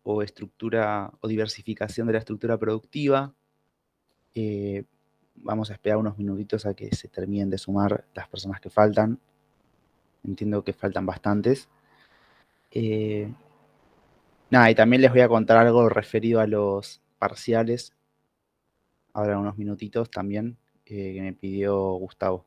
o estructura o diversificación de la estructura productiva. Vamos a esperar unos minutitos a que se terminen de sumar las personas que faltan. Entiendo que faltan bastantes. Nada, y también les voy a contar algo referido a los parciales. Ahora unos minutitos también, que me pidió Gustavo.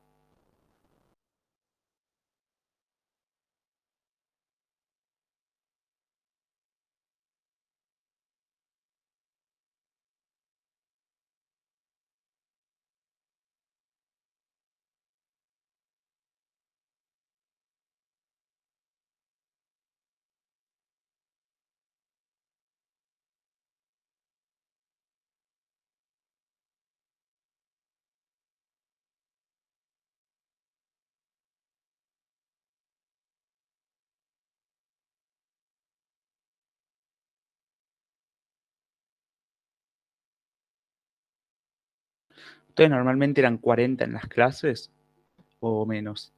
¿Ustedes normalmente eran 40 en las clases o menos?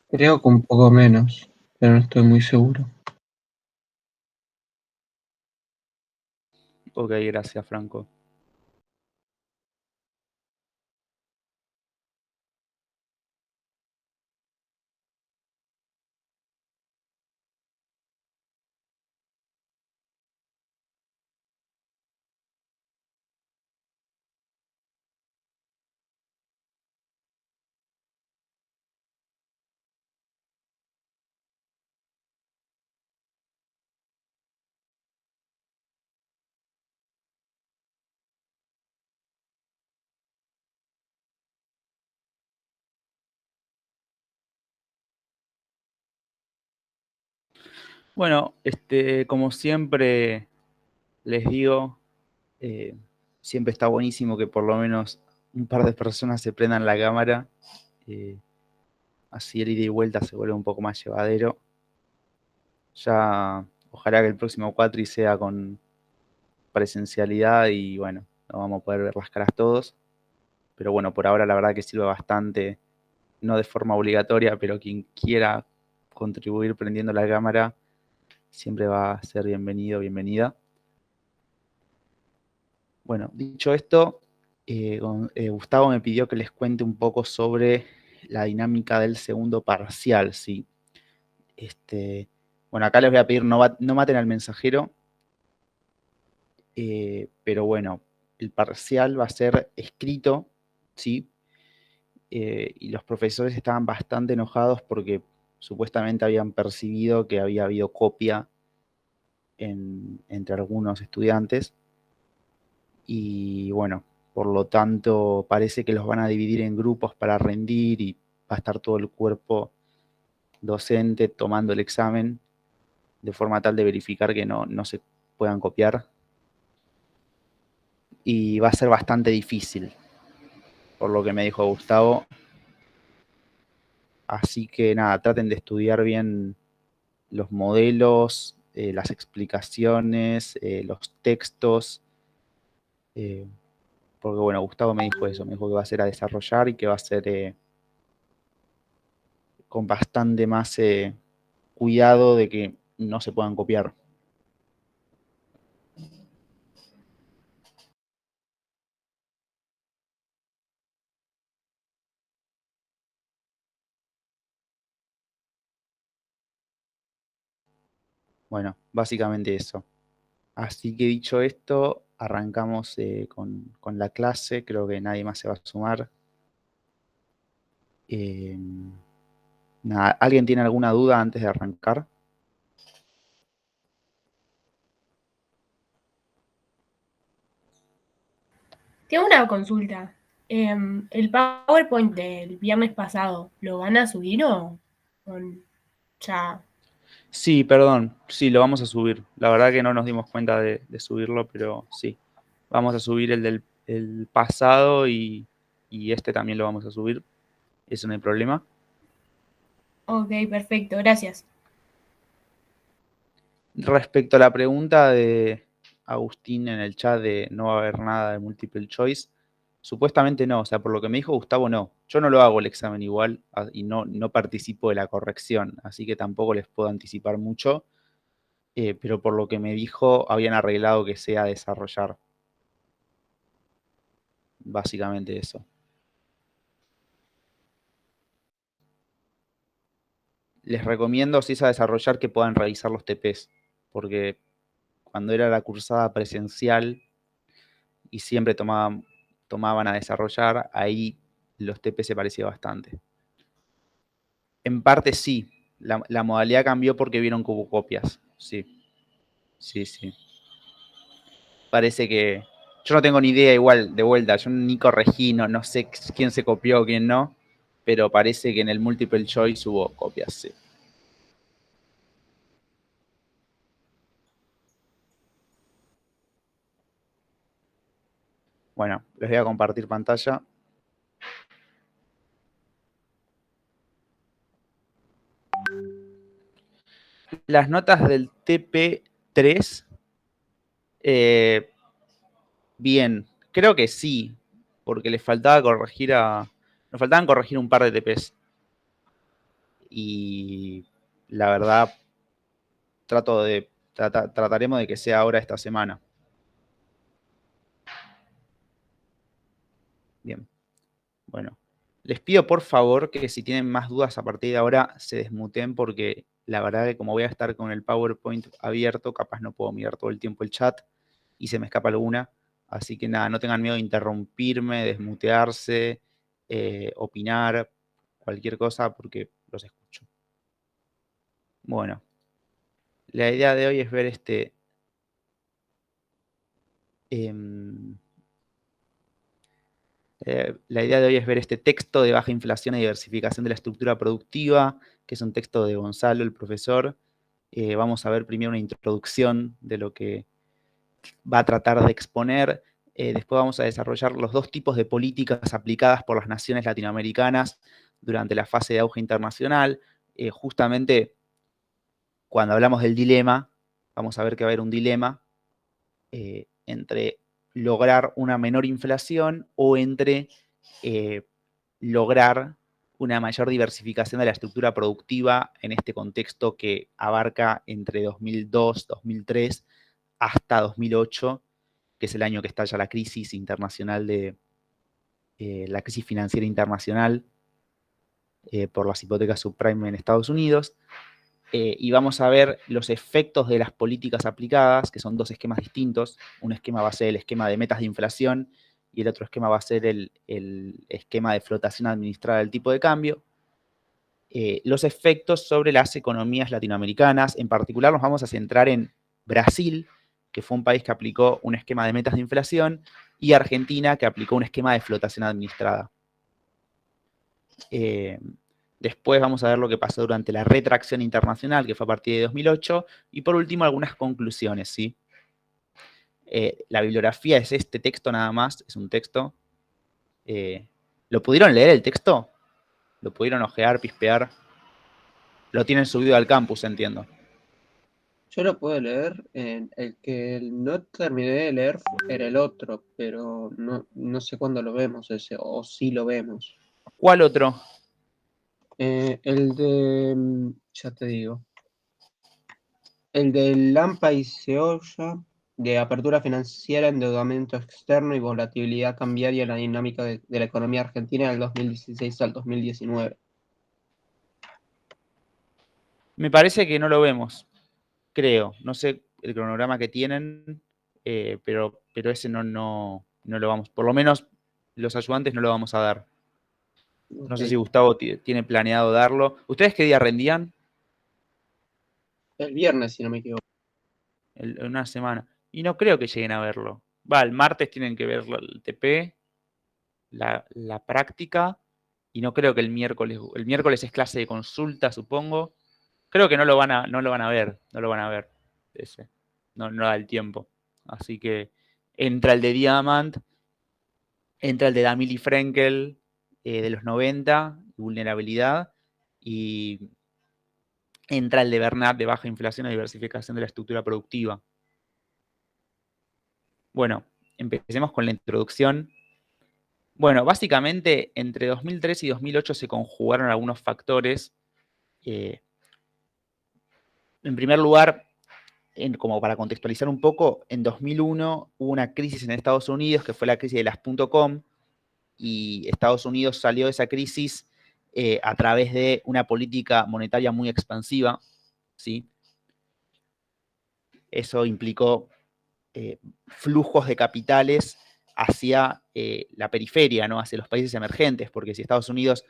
Creo que un poco menos, pero no estoy muy seguro. Ok, gracias, Franco. Bueno, como siempre les digo, eh, siempre está buenísimo que por lo menos un par de personas se prendan la cámara. eh, Así el ida y vuelta se vuelve un poco más llevadero. Ya, ojalá que el próximo Cuatri sea con presencialidad y bueno, no vamos a poder ver las caras todos. Pero bueno, por ahora la verdad que sirve bastante, no de forma obligatoria, pero quien quiera contribuir prendiendo la cámara siempre va a ser bienvenido, bienvenida. Bueno, dicho esto, Gustavo me pidió que les cuente un poco sobre la dinámica del segundo parcial, ¿sí? Bueno, acá les voy a pedir no maten al mensajero, pero bueno, el parcial va a ser escrito, ¿sí? Y los profesores estaban bastante enojados porque supuestamente habían percibido que había habido copia entre algunos estudiantes y bueno, por lo tanto parece que los van a dividir en grupos para rendir y va a estar todo el cuerpo docente tomando el examen de forma tal de verificar que no se puedan copiar y va a ser bastante difícil, por lo que me dijo Gustavo. Así que nada, traten de estudiar bien los modelos, las explicaciones, los textos, eh, porque bueno, Gustavo me dijo eso, me dijo que va a ser a desarrollar y que va a ser con bastante más cuidado de que no se puedan copiar. Bueno, básicamente eso. Así que dicho esto, arrancamos con la clase, creo que nadie más se va a sumar. Eh, Nada, ¿alguien tiene alguna duda antes de arrancar? Tengo una consulta. ¿El PowerPoint del viernes pasado lo van a subir o ya? Sí, perdón, sí, lo vamos a subir. La verdad que no nos dimos cuenta de subirlo, pero sí. Vamos a subir el pasado y este también lo vamos a subir. Eso no hay problema. Ok, perfecto, gracias. Respecto a la pregunta de Agustín en el chat de no va a haber nada de multiple choice, supuestamente no, o sea, por lo que me dijo Gustavo, no. Yo no lo hago el examen igual y no participo de la corrección, así que tampoco les puedo anticipar mucho, pero por lo que me dijo, habían arreglado que sea desarrollar. Básicamente eso. Les recomiendo, si es a desarrollar, que puedan revisar los TPs, porque cuando era la cursada presencial y siempre tomaban a desarrollar, ahí los TP se parecía bastante. En parte sí, la modalidad cambió porque vieron que hubo copias, sí. Sí. Parece que... Yo no tengo ni idea igual, de vuelta, yo ni corregí, no sé quién se copió o quién no, pero parece que en el multiple choice hubo copias, sí. Bueno, les voy a compartir pantalla. Las notas del TP3, bien, creo que sí, porque les faltaba corregir nos faltaban corregir un par de TPs. Y la verdad, trataremos de que sea ahora esta semana. Bien, bueno. Les pido por favor que si tienen más dudas a partir de ahora se desmuten, porque la verdad que como voy a estar con el PowerPoint abierto, capaz no puedo mirar todo el tiempo el chat y se me escapa alguna. Así que nada, no tengan miedo de interrumpirme, desmutearse, opinar, cualquier cosa, porque los escucho. Bueno, la idea de hoy es ver la idea de hoy es ver este texto de baja inflación y diversificación de la estructura productiva, que es un texto de Gonzalo, el profesor. Vamos a ver primero una introducción de lo que va a tratar de exponer. Después vamos a desarrollar los dos tipos de políticas aplicadas por las naciones latinoamericanas durante la fase de auge internacional. Justamente cuando hablamos del dilema, vamos a ver que va a haber un dilema entre lograr una menor inflación o entre lograr una mayor diversificación de la estructura productiva en este contexto que abarca entre 2002, 2003 hasta 2008, que es el año que estalla la crisis internacional la crisis financiera internacional por las hipotecas subprime en Estados Unidos. Y vamos a ver los efectos de las políticas aplicadas, que son dos esquemas distintos. Un esquema va a ser el esquema de metas de inflación y el otro esquema va a ser el esquema de flotación administrada del tipo de cambio. Los efectos sobre las economías latinoamericanas. En particular nos vamos a centrar en Brasil, que fue un país que aplicó un esquema de metas de inflación, y Argentina, que aplicó un esquema de flotación administrada. Después vamos a ver lo que pasó durante la retracción internacional, que fue a partir de 2008. Y por último, algunas conclusiones, ¿sí? La bibliografía es este texto nada más, es un texto. ¿Lo pudieron leer el texto? ¿Lo pudieron ojear, pispear? Lo tienen subido al campus, entiendo. Yo lo puedo leer, el que no terminé de leer era el otro, pero no sé cuándo lo vemos ese, o si lo vemos. ¿Cuál otro? El de, ya te digo, el de Lampa y Ceolla, de apertura financiera, endeudamiento externo y volatilidad cambiaria en la dinámica de la economía argentina del 2016 al 2019. Me parece que no lo vemos, creo. No sé el cronograma que tienen, pero ese no lo vamos. Por lo menos los ayudantes no lo vamos a dar. No sé Okay. si Gustavo tiene planeado darlo. ¿Ustedes qué día rendían? El viernes, si no me equivoco. En una semana. Y no creo que lleguen a verlo. Va, el martes tienen que ver el TP, la práctica, y no creo que el miércoles es clase de consulta, supongo. Creo que no lo van a ver, no lo van a ver. Ese. No da el tiempo. Así que entra el de Diamant, entra el de Damili Frenkel de los 90, vulnerabilidad, y entra el de Bernard de baja inflación y diversificación de la estructura productiva. Bueno, empecemos con la introducción. Bueno, básicamente entre 2003 y 2008 se conjugaron algunos factores. En primer lugar, como para contextualizar un poco, en 2001 hubo una crisis en Estados Unidos, que fue la crisis de las .com, y Estados Unidos salió de esa crisis a través de una política monetaria muy expansiva, ¿sí? Eso implicó flujos de capitales hacia la periferia, ¿no? Hacia los países emergentes, porque si Estados Unidos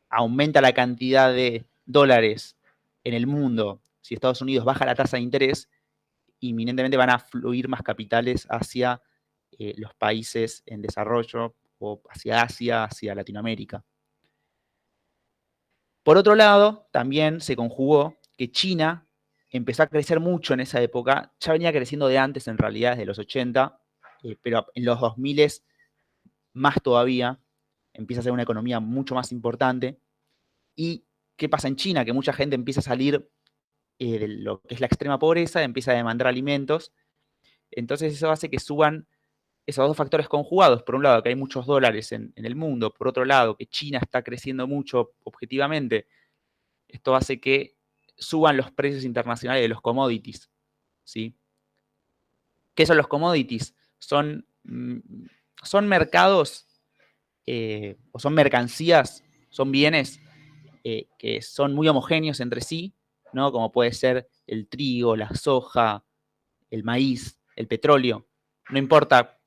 aumenta la cantidad de dólares en el mundo, si Estados Unidos baja la tasa de interés, inminentemente van a fluir más capitales hacia los países en desarrollo o hacia Asia, hacia Latinoamérica. Por otro lado, también se conjugó que China empezó a crecer mucho en esa época, ya venía creciendo de antes en realidad, desde los 80, pero en los 2000 más todavía, empieza a ser una economía mucho más importante. ¿Y qué pasa en China? Que mucha gente empieza a salir de lo que es la extrema pobreza, empieza a demandar alimentos, entonces eso hace que suban esos dos factores conjugados. Por un lado, que hay muchos dólares en el mundo, por otro lado, que China está creciendo mucho objetivamente, esto hace que suban los precios internacionales de los commodities, ¿sí? ¿Qué son los commodities? Son mercados o son mercancías, son bienes que son muy homogéneos entre sí, ¿no? Como puede ser el trigo, la soja, el maíz, el petróleo. No importa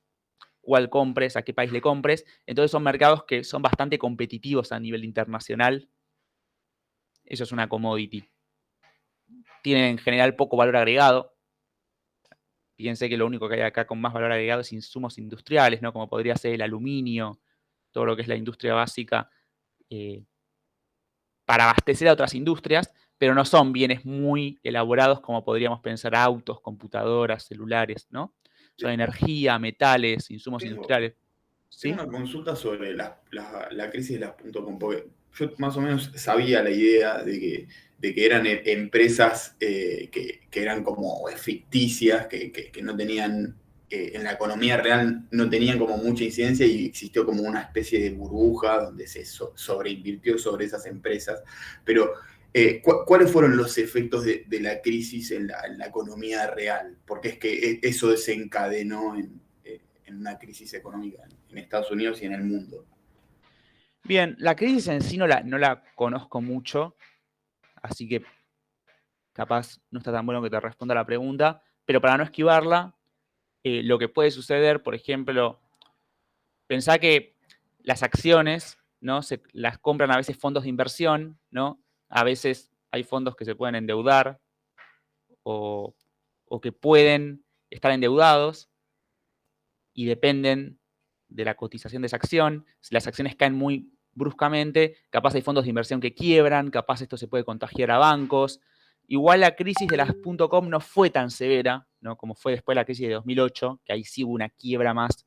cuál compres, a qué país le compres. Entonces son mercados que son bastante competitivos a nivel internacional. Eso es una commodity. Tienen en general poco valor agregado. Fíjense que lo único que hay acá con más valor agregado es insumos industriales, ¿no? Como podría ser el aluminio, todo lo que es la industria básica, para abastecer a otras industrias, pero no son bienes muy elaborados como podríamos pensar autos, computadoras, celulares, ¿no? Son energía, metales, insumos industriales. Tengo ¿Sí? una consulta sobre la crisis de las .com, porque yo más o menos sabía la idea de que eran empresas que eran como ficticias, que no tenían, en la economía real no tenían como mucha incidencia y existió como una especie de burbuja donde se sobreinvirtió sobre esas empresas. Pero, ¿cuáles fueron los efectos de la crisis en la economía real? Porque es que eso desencadenó en una crisis económica en Estados Unidos y en el mundo. Bien, la crisis en sí no la conozco mucho, así que capaz no está tan bueno que te responda la pregunta, pero para no esquivarla, lo que puede suceder, por ejemplo, pensá que las acciones, ¿no? Las compran a veces fondos de inversión, ¿no? A veces hay fondos que se pueden endeudar o que pueden estar endeudados y dependen de la cotización de esa acción. Si las acciones caen muy bruscamente, capaz hay fondos de inversión que quiebran, capaz esto se puede contagiar a bancos. Igual la crisis de las .com no fue tan severa, ¿no? Como fue después la crisis de 2008, que ahí sí hubo una quiebra más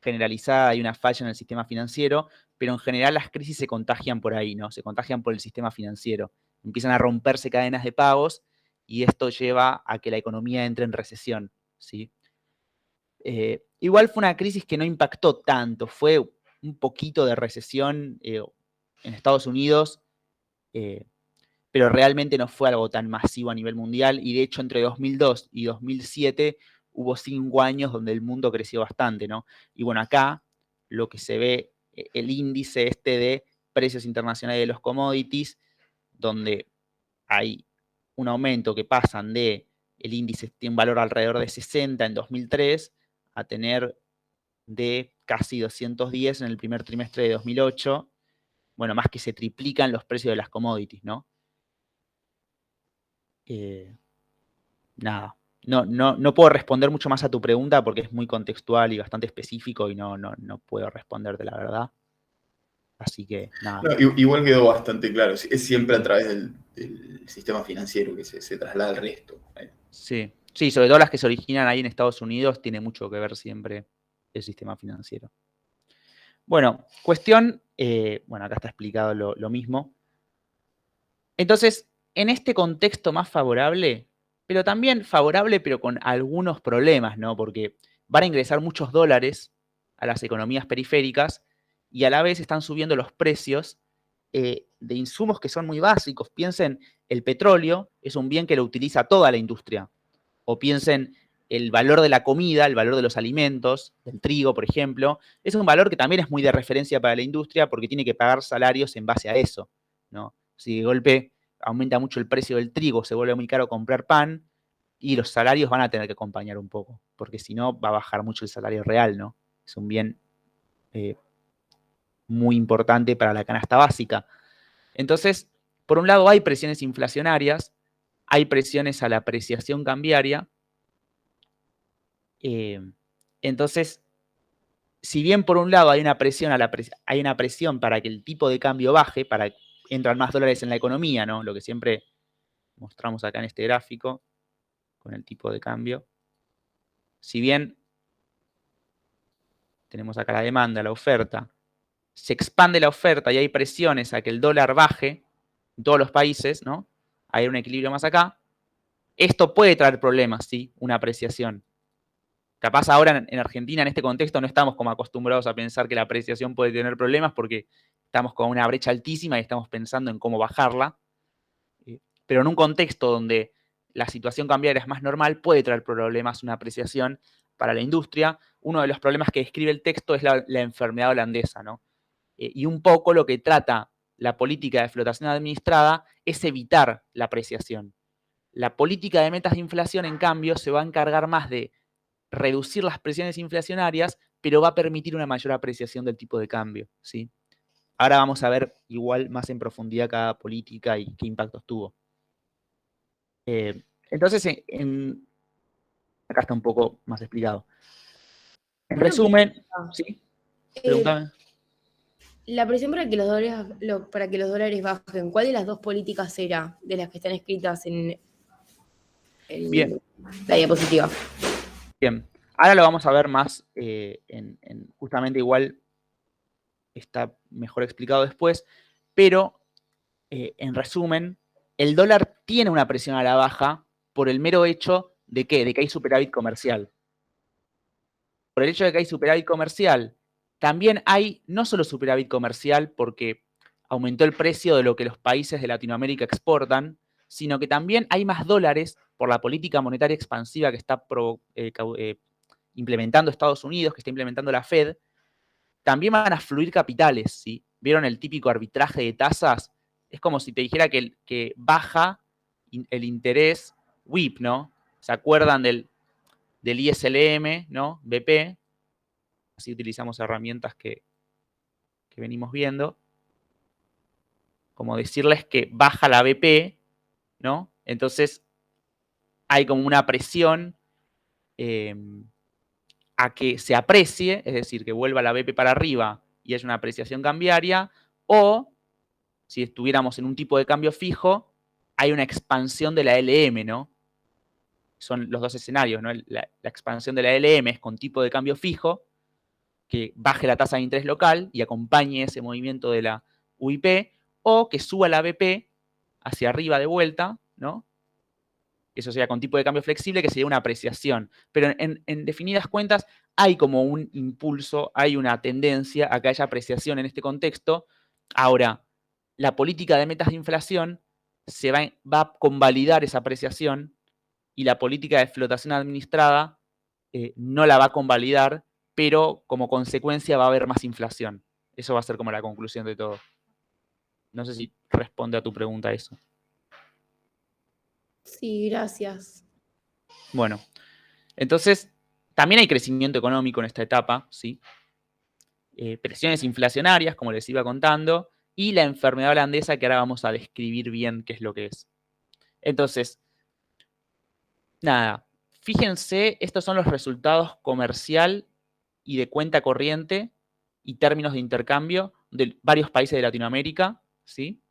generalizada y una falla en el sistema financiero, pero en general las crisis se contagian por ahí, ¿no? Se contagian por el sistema financiero. Empiezan a romperse cadenas de pagos y esto lleva a que la economía entre en recesión, ¿sí? Igual fue una crisis que no impactó tanto, fue un poquito de recesión en Estados Unidos, pero realmente no fue algo tan masivo a nivel mundial, y de hecho entre 2002 y 2007 hubo 5 años donde el mundo creció bastante, ¿no? Y bueno, acá lo que se ve, el índice este de precios internacionales de los commodities, donde hay un aumento que pasan de, el índice tiene un valor alrededor de 60 en 2003, a tener de casi 210 en el primer trimestre de 2008. Bueno, más que se triplican los precios de las commodities, ¿no? Nada, no puedo responder mucho más a tu pregunta porque es muy contextual y bastante específico y no puedo responderte la verdad. Así que nada. No, igual quedó bastante claro, es siempre a través del sistema financiero que se traslada al resto. Sí, sobre todo las que se originan ahí en Estados Unidos, tiene mucho que ver siempre el sistema financiero. Bueno, cuestión, bueno, acá está explicado lo mismo. Entonces, en este contexto más favorable, pero también favorable, pero con algunos problemas, ¿no? Porque van a ingresar muchos dólares a las economías periféricas y a la vez están subiendo los precios de insumos que son muy básicos. Piensen, el petróleo es un bien que lo utiliza toda la industria. O piensen el valor de la comida, el valor de los alimentos, del trigo, por ejemplo. Es un valor que también es muy de referencia para la industria porque tiene que pagar salarios en base a eso, ¿no? Si de golpe aumenta mucho el precio del trigo, se vuelve muy caro comprar pan y los salarios van a tener que acompañar un poco, porque si no va a bajar mucho el salario real, ¿no? Es un bien muy importante para la canasta básica. Entonces, por un lado hay presiones inflacionarias, hay presiones a la apreciación cambiaria. Entonces, si bien por un lado hay una presión para que el tipo de cambio baje, para que entran más dólares en la economía, ¿no? Lo que siempre mostramos acá en este gráfico, con el tipo de cambio. Si bien tenemos acá la demanda, la oferta, se expande la oferta y hay presiones a que el dólar baje en todos los países, ¿no? Hay un equilibrio más acá. Esto puede traer problemas, ¿sí? Una apreciación. Capaz ahora en Argentina, en este contexto, no estamos como acostumbrados a pensar que la apreciación puede tener problemas porque estamos con una brecha altísima y estamos pensando en cómo bajarla. Pero en un contexto donde la situación cambiaria es más normal, puede traer problemas una apreciación para la industria. Uno de los problemas que describe el texto es la enfermedad holandesa, ¿no? Y un poco lo que trata la política de flotación administrada es evitar la apreciación. La política de metas de inflación, en cambio, se va a encargar más de reducir las presiones inflacionarias, pero va a permitir una mayor apreciación del tipo de cambio, ¿sí? Ahora vamos a ver igual más en profundidad cada política y qué impactos tuvo. Entonces, acá está un poco más explicado. En resumen, ¿sí? Pregúntame. La presión para que los dólares bajen, ¿cuál de las dos políticas será de las que están escritas en Bien. la diapositiva? Bien. Ahora lo vamos a ver más justamente igual está mejor explicado después, pero en resumen, el dólar tiene una presión a la baja por el mero hecho de que hay superávit comercial. Por el hecho de que hay superávit comercial, también hay no solo superávit comercial porque aumentó el precio de lo que los países de Latinoamérica exportan, sino que también hay más dólares por la política monetaria expansiva que está implementando Estados Unidos, que está implementando la Fed. También van a fluir capitales, ¿sí? ¿Vieron el típico arbitraje de tasas? Es como si te dijera que baja el interés WIP, ¿no? ¿Se acuerdan del ISLM, ¿no? BP. Así utilizamos herramientas que venimos viendo. Como decirles que baja la BP, ¿no? Entonces hay como una presión a que se aprecie, es decir, que vuelva la BP para arriba y haya una apreciación cambiaria, o si estuviéramos en un tipo de cambio fijo, hay una expansión de la LM, ¿no? Son los dos escenarios, ¿no? La expansión de la LM es con tipo de cambio fijo, que baje la tasa de interés local y acompañe ese movimiento de la UIP, o que suba la BP hacia arriba de vuelta, ¿no? Eso sería con tipo de cambio flexible, que sería una apreciación. Pero en definidas cuentas, hay como un impulso, hay una tendencia a que haya apreciación en este contexto. Ahora, la política de metas de inflación va a convalidar esa apreciación y la política de flotación administrada no la va a convalidar, pero como consecuencia va a haber más inflación. Eso va a ser como la conclusión de todo. No sé si responde a tu pregunta eso. Sí, gracias. Bueno, entonces también hay crecimiento económico en esta etapa, ¿sí? Presiones inflacionarias, como les iba contando, y la enfermedad holandesa, que ahora vamos a describir bien qué es lo que es. Entonces, nada, fíjense, estos son los resultados comercial y de cuenta corriente y términos de intercambio de varios países de Latinoamérica, ¿sí?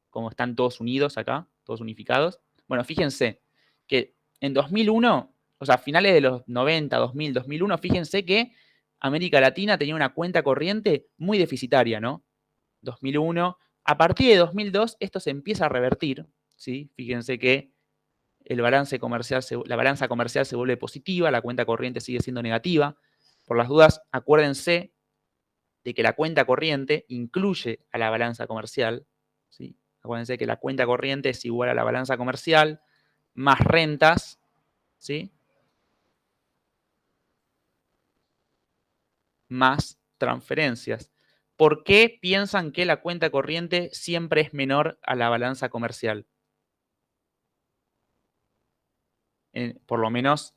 Como están todos unidos acá, todos unificados. Bueno, fíjense que en 2001, o sea, finales de los 90, 2000, 2001, fíjense que América Latina tenía una cuenta corriente muy deficitaria, ¿no? 2001. A partir de 2002 esto se empieza a revertir ¿sí? Fíjense que la balanza comercial se vuelve positiva, la cuenta corriente sigue siendo negativa. Por las dudas, acuérdense de que la cuenta corriente incluye a la balanza comercial, ¿sí? Acuérdense que la cuenta corriente es igual a la balanza comercial más rentas, ¿sí? Más transferencias. ¿Por qué piensan que la cuenta corriente siempre es menor a la balanza comercial? Por lo menos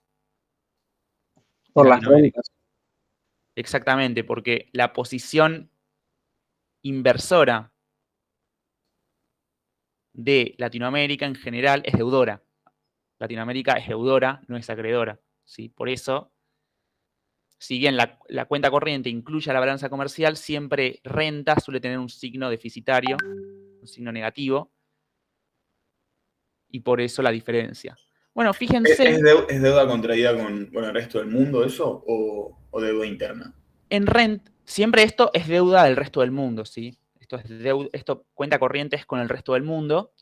Por en las Latinoamérica. rentas. Exactamente, porque la posición inversora de Latinoamérica en general es deudora. Latinoamérica es deudora, no es acreedora, ¿sí? Por eso, si bien la cuenta corriente incluye a la balanza comercial, siempre renta suele tener un signo deficitario, un signo negativo, y por eso la diferencia. Bueno, fíjense, ¿Es deuda contraída con el resto del mundo eso o deuda interna? siempre esto es deuda del resto del mundo, ¿sí? Esto cuenta corriente es con el resto del mundo.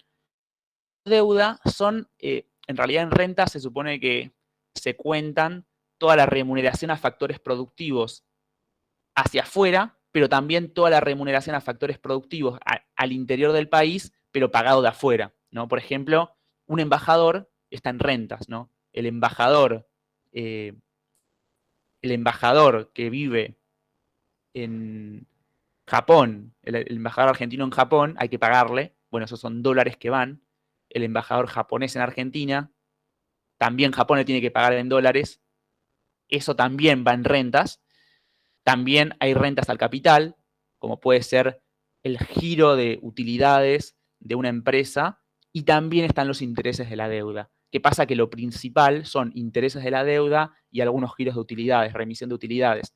Deuda son, en realidad en renta se supone que se cuentan toda la remuneración a factores productivos hacia afuera, pero también toda la remuneración a factores productivos al interior del país, pero pagado de afuera, ¿no? Por ejemplo, un embajador está en rentas, ¿no? El embajador que vive en Japón, el embajador argentino en Japón, hay que pagarle, bueno, esos son dólares que van. El embajador japonés en Argentina, también Japón le tiene que pagar en dólares, eso también va en rentas. También hay rentas al capital, como puede ser el giro de utilidades de una empresa, y también están los intereses de la deuda. ¿Qué pasa? Que lo principal son intereses de la deuda y algunos giros de utilidades, remisión de utilidades.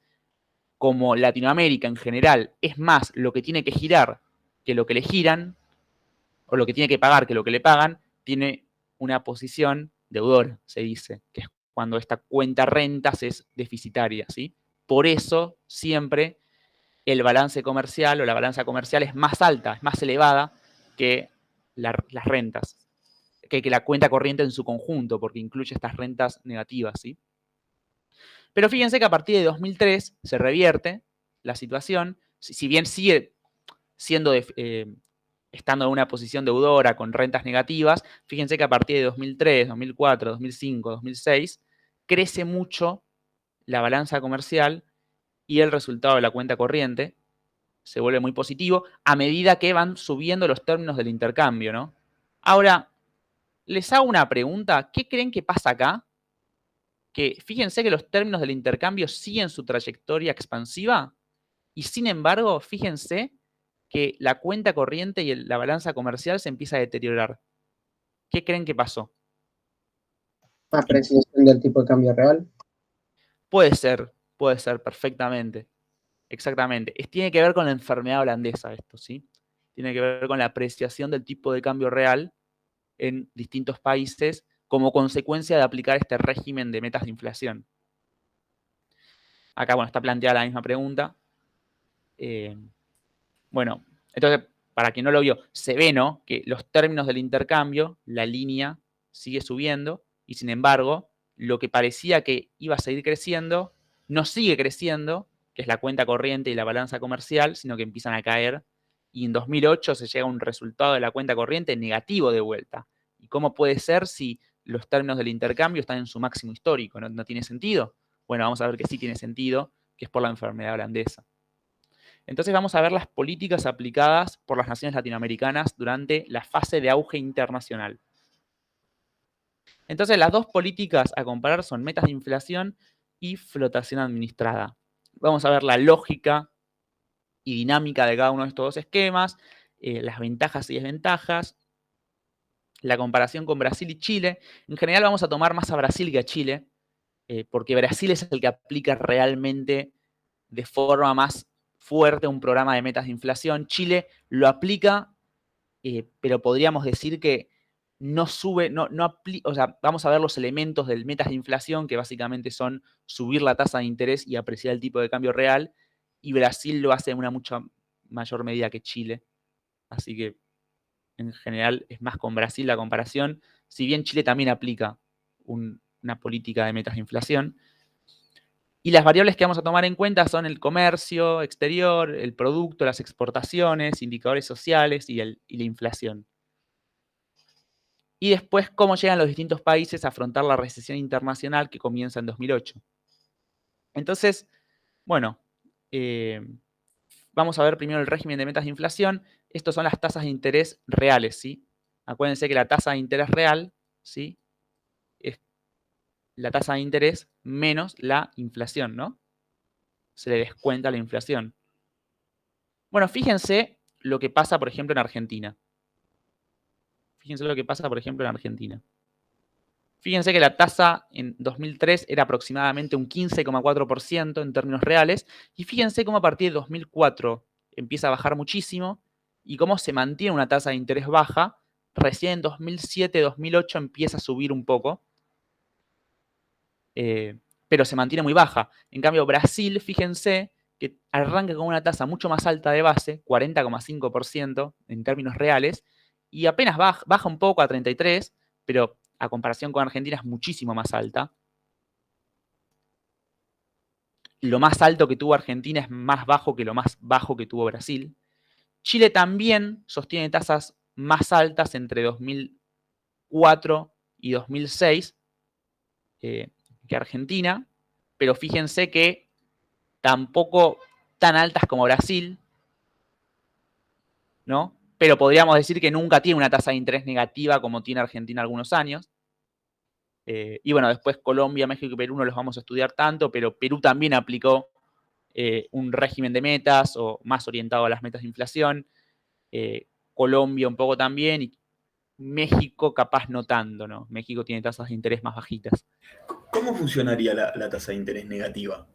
Como Latinoamérica en general es más lo que tiene que girar que lo que le giran, o lo que tiene que pagar que lo que le pagan, tiene una posición deudor, se dice, que es cuando esta cuenta rentas es deficitaria, ¿sí? Por eso siempre el balance comercial o la balanza comercial es más alta, es más elevada que las rentas, que la cuenta corriente en su conjunto, porque incluye estas rentas negativas, ¿sí? Pero fíjense que a partir de 2003 se revierte la situación, si bien sigue siendo estando en una posición deudora con rentas negativas, fíjense que a partir de 2003, 2004, 2005, 2006, crece mucho la balanza comercial y el resultado de la cuenta corriente se vuelve muy positivo a medida que van subiendo los términos del intercambio, ¿no? Ahora, les hago una pregunta. ¿Qué creen que pasa acá? Que fíjense que los términos del intercambio siguen su trayectoria expansiva y sin embargo, fíjense que la cuenta corriente y la balanza comercial se empieza a deteriorar. ¿Qué creen que pasó? Apreciación del tipo de cambio real. Puede ser perfectamente. Exactamente. Tiene que ver con la enfermedad holandesa esto, ¿sí? Tiene que ver con la apreciación del tipo de cambio real en distintos países como consecuencia de aplicar este régimen de metas de inflación. Acá, bueno, está planteada la misma pregunta. Bueno, entonces, para quien no lo vio, se ve, ¿no? Que los términos del intercambio, la línea sigue subiendo y sin embargo, lo que parecía que iba a seguir creciendo, no sigue creciendo, que es la cuenta corriente y la balanza comercial, sino que empiezan a caer y en 2008 se llega a un resultado de la cuenta corriente negativo de vuelta. ¿Y cómo puede ser si los términos del intercambio están en su máximo histórico? ¿No tiene sentido? Bueno, vamos a ver que sí tiene sentido, que es por la enfermedad holandesa. Entonces vamos a ver las políticas aplicadas por las naciones latinoamericanas durante la fase de auge internacional. Entonces las dos políticas a comparar son metas de inflación y flotación administrada. Vamos a ver la lógica y dinámica de cada uno de estos dos esquemas, las ventajas y desventajas, la comparación con Brasil y Chile. En general vamos a tomar más a Brasil que a Chile, porque Brasil es el que aplica realmente de forma más fuerte un programa de metas de inflación. Chile lo aplica, pero podríamos decir que no sube, o sea, vamos a ver los elementos del metas de inflación, que básicamente son subir la tasa de interés y apreciar el tipo de cambio real, y Brasil lo hace en una mucha mayor medida que Chile. Así que en general es más con Brasil la comparación, si bien Chile también aplica una política de metas de inflación. Y las variables que vamos a tomar en cuenta son el comercio exterior, el producto, las exportaciones, indicadores sociales y la inflación. Y después, cómo llegan los distintos países a afrontar la recesión internacional que comienza en 2008. Entonces, bueno, vamos a ver primero el régimen de metas de inflación. Estas son las tasas de interés reales, ¿sí? Acuérdense que la tasa de interés real, ¿sí?, es la tasa de interés menos la inflación, ¿no? Se le descuenta la inflación. Bueno, fíjense lo que pasa, por ejemplo, en Argentina. Fíjense lo que pasa, por ejemplo, en Argentina. Fíjense que la tasa en 2003 era aproximadamente un 15,4% en términos reales. Y fíjense cómo a partir de 2004 empieza a bajar muchísimo y cómo se mantiene una tasa de interés baja. Recién en 2007, 2008 empieza a subir un poco, pero se mantiene muy baja. En cambio, Brasil, fíjense que arranca con una tasa mucho más alta de base, 40,5% en términos reales, y apenas baja un poco a 33%, pero a comparación con Argentina es muchísimo más alta. Lo más alto que tuvo Argentina es más bajo que lo más bajo que tuvo Brasil. Chile también sostiene tasas más altas entre 2004 y 2006 que Argentina, pero fíjense que tampoco tan altas como Brasil, ¿no? Pero podríamos decir que nunca tiene una tasa de interés negativa como tiene Argentina algunos años. Y bueno, después Colombia, México y Perú no los vamos a estudiar tanto, pero Perú también aplicó un régimen de metas o más orientado a las metas de inflación. Colombia un poco también y México capaz no tanto, ¿no? México tiene tasas de interés más bajitas. ¿Cómo funcionaría la tasa de interés negativa?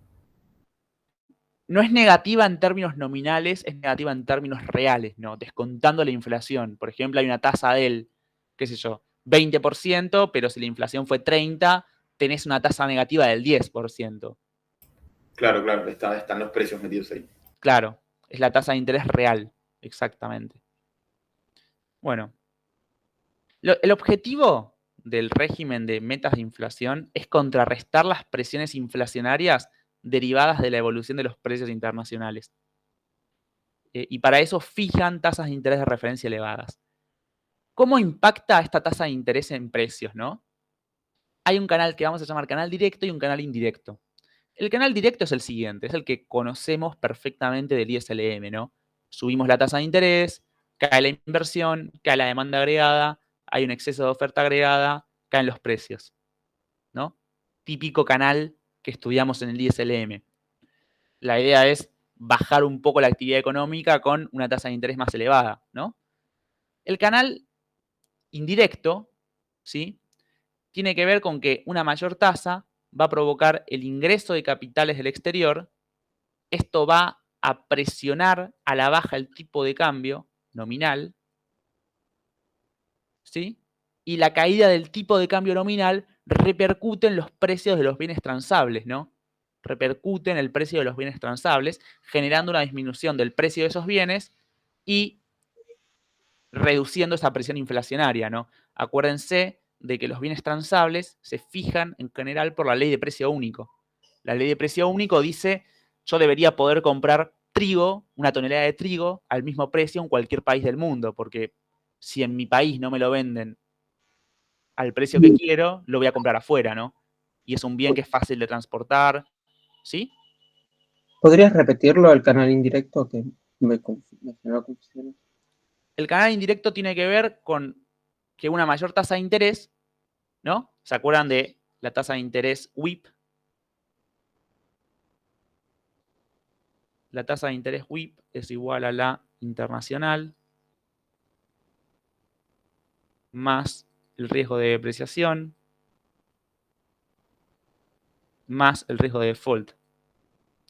No es negativa en términos nominales, es negativa en términos reales, ¿no? Descontando la inflación. Por ejemplo, hay una tasa del, qué sé yo, 20%, pero si la inflación fue 30%, tenés una tasa negativa del 10%. Claro, claro, están los precios metidos ahí. Claro, es la tasa de interés real, exactamente. Bueno, el objetivo del régimen de metas de inflación es contrarrestar las presiones inflacionarias derivadas de la evolución de los precios internacionales. Y para eso fijan tasas de interés de referencia elevadas. ¿Cómo impacta esta tasa de interés en precios, no? Hay un canal que vamos a llamar canal directo y un canal indirecto. El canal directo es el siguiente, es el que conocemos perfectamente del ISLM, ¿no? Subimos la tasa de interés, cae la inversión, cae la demanda agregada, hay un exceso de oferta agregada, caen los precios, ¿no? Típico canal que estudiamos en el ISLM. La idea es bajar un poco la actividad económica con una tasa de interés más elevada, ¿no? El canal indirecto, ¿sí?, tiene que ver con que una mayor tasa va a provocar el ingreso de capitales del exterior. Esto va a presionar a la baja el tipo de cambio nominal, ¿sí? Y la caída del tipo de cambio nominal repercute en los precios de los bienes transables, ¿no? Repercute en el precio de los bienes transables, generando una disminución del precio de esos bienes y reduciendo esa presión inflacionaria, ¿no? Acuérdense de que los bienes transables se fijan en general por la ley de precio único. La ley de precio único dice, yo debería poder comprar trigo, una tonelada de trigo, al mismo precio en cualquier país del mundo, porque si en mi país no me lo venden al precio que quiero, lo voy a comprar afuera, ¿no? Y es un bien que es fácil de transportar, ¿sí? ¿Podrías repetirlo al canal indirecto que me generó confusión? El canal indirecto tiene que ver con que una mayor tasa de interés, ¿no? ¿Se acuerdan de la tasa de interés WIP? La tasa de interés WIP es igual a la internacional más el riesgo de depreciación más el riesgo de default,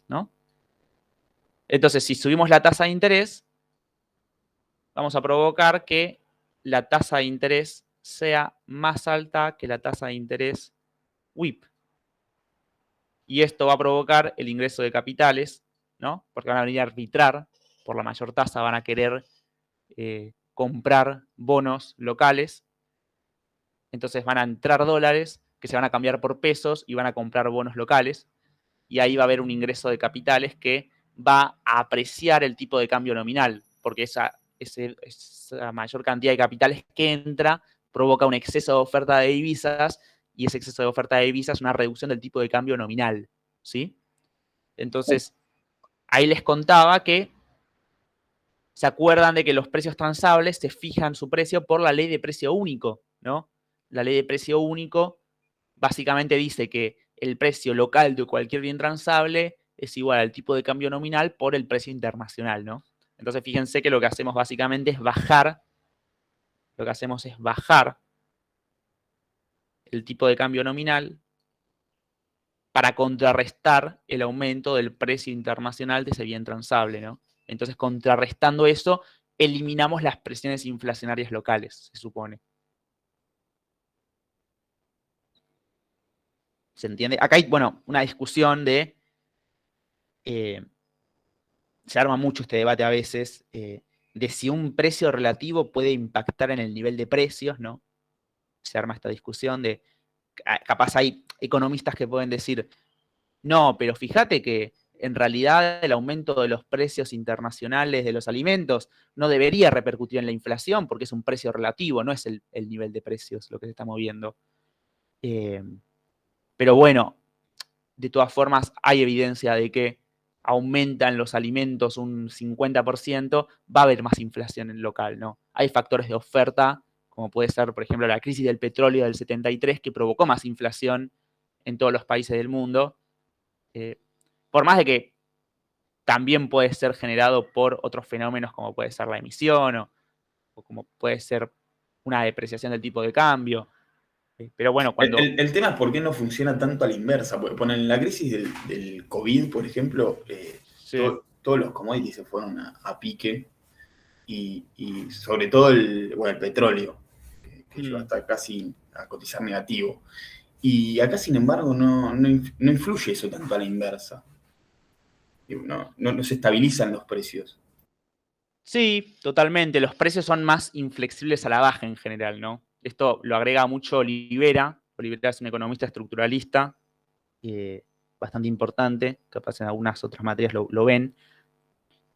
¿no? Entonces, si subimos la tasa de interés, vamos a provocar que la tasa de interés sea más alta que la tasa de interés WIP. Y esto va a provocar el ingreso de capitales, ¿no? Porque van a venir a arbitrar por la mayor tasa, van a querer comprar bonos locales. Entonces van a entrar dólares que se van a cambiar por pesos y van a comprar bonos locales. Y ahí va a haber un ingreso de capitales que va a apreciar el tipo de cambio nominal, porque esa mayor cantidad de capitales que entra provoca un exceso de oferta de divisas, y ese exceso de oferta de divisas es una reducción del tipo de cambio nominal, ¿sí? Entonces, ahí les contaba que se acuerdan de que los precios transables se fijan su precio por la ley de precio único, ¿no? La ley de precio único básicamente dice que el precio local de cualquier bien transable es igual al tipo de cambio nominal por el precio internacional, ¿no? Entonces, fíjense que lo que hacemos básicamente es bajar, el tipo de cambio nominal para contrarrestar el aumento del precio internacional de ese bien transable, ¿no? Entonces, contrarrestando eso, eliminamos las presiones inflacionarias locales, se supone. ¿Se entiende? Acá hay, bueno, una discusión de... se arma mucho este debate a veces de si un precio relativo puede impactar en el nivel de precios, ¿no? Se arma esta discusión de... Capaz hay economistas que pueden decir, no, pero fíjate que en realidad el aumento de los precios internacionales de los alimentos no debería repercutir en la inflación porque es un precio relativo, no es el nivel de precios lo que se está moviendo. Pero bueno, de todas formas hay evidencia de que aumentan los alimentos un 50%, va a haber más inflación en local, ¿no? Hay factores de oferta, como puede ser, por ejemplo, la crisis del petróleo del 73, que provocó más inflación en todos los países del mundo. Por más de que también puede ser generado por otros fenómenos como puede ser la emisión o como puede ser una depreciación del tipo de cambio. Pero bueno, cuando... El tema es por qué no funciona tanto a la inversa. Porque ponen la crisis del COVID, por ejemplo, Sí. todos los commodities se fueron a pique y sobre todo el petróleo, que llegó hasta casi a cotizar negativo. Y acá, sin embargo, no influye eso tanto a la inversa. No se estabilizan los precios. Sí, totalmente. Los precios son más inflexibles a la baja en general, ¿no? Esto lo agrega mucho Olivera. Olivera es un economista estructuralista bastante importante, capaz en algunas otras materias lo ven,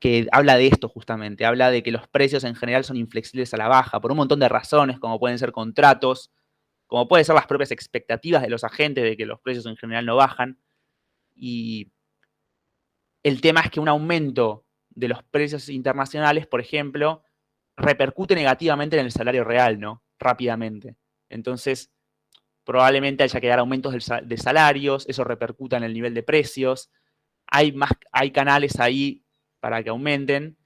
que habla de esto justamente, habla de que los precios en general son inflexibles a la baja por un montón de razones, como pueden ser contratos, como pueden ser las propias expectativas de los agentes de que los precios en general no bajan. Y el tema es que un aumento de los precios internacionales, por ejemplo, repercute negativamente en el salario real, ¿no? Rápidamente. Entonces, probablemente haya que dar aumentos de salarios, eso repercuta en el nivel de precios. Hay canales ahí para que aumenten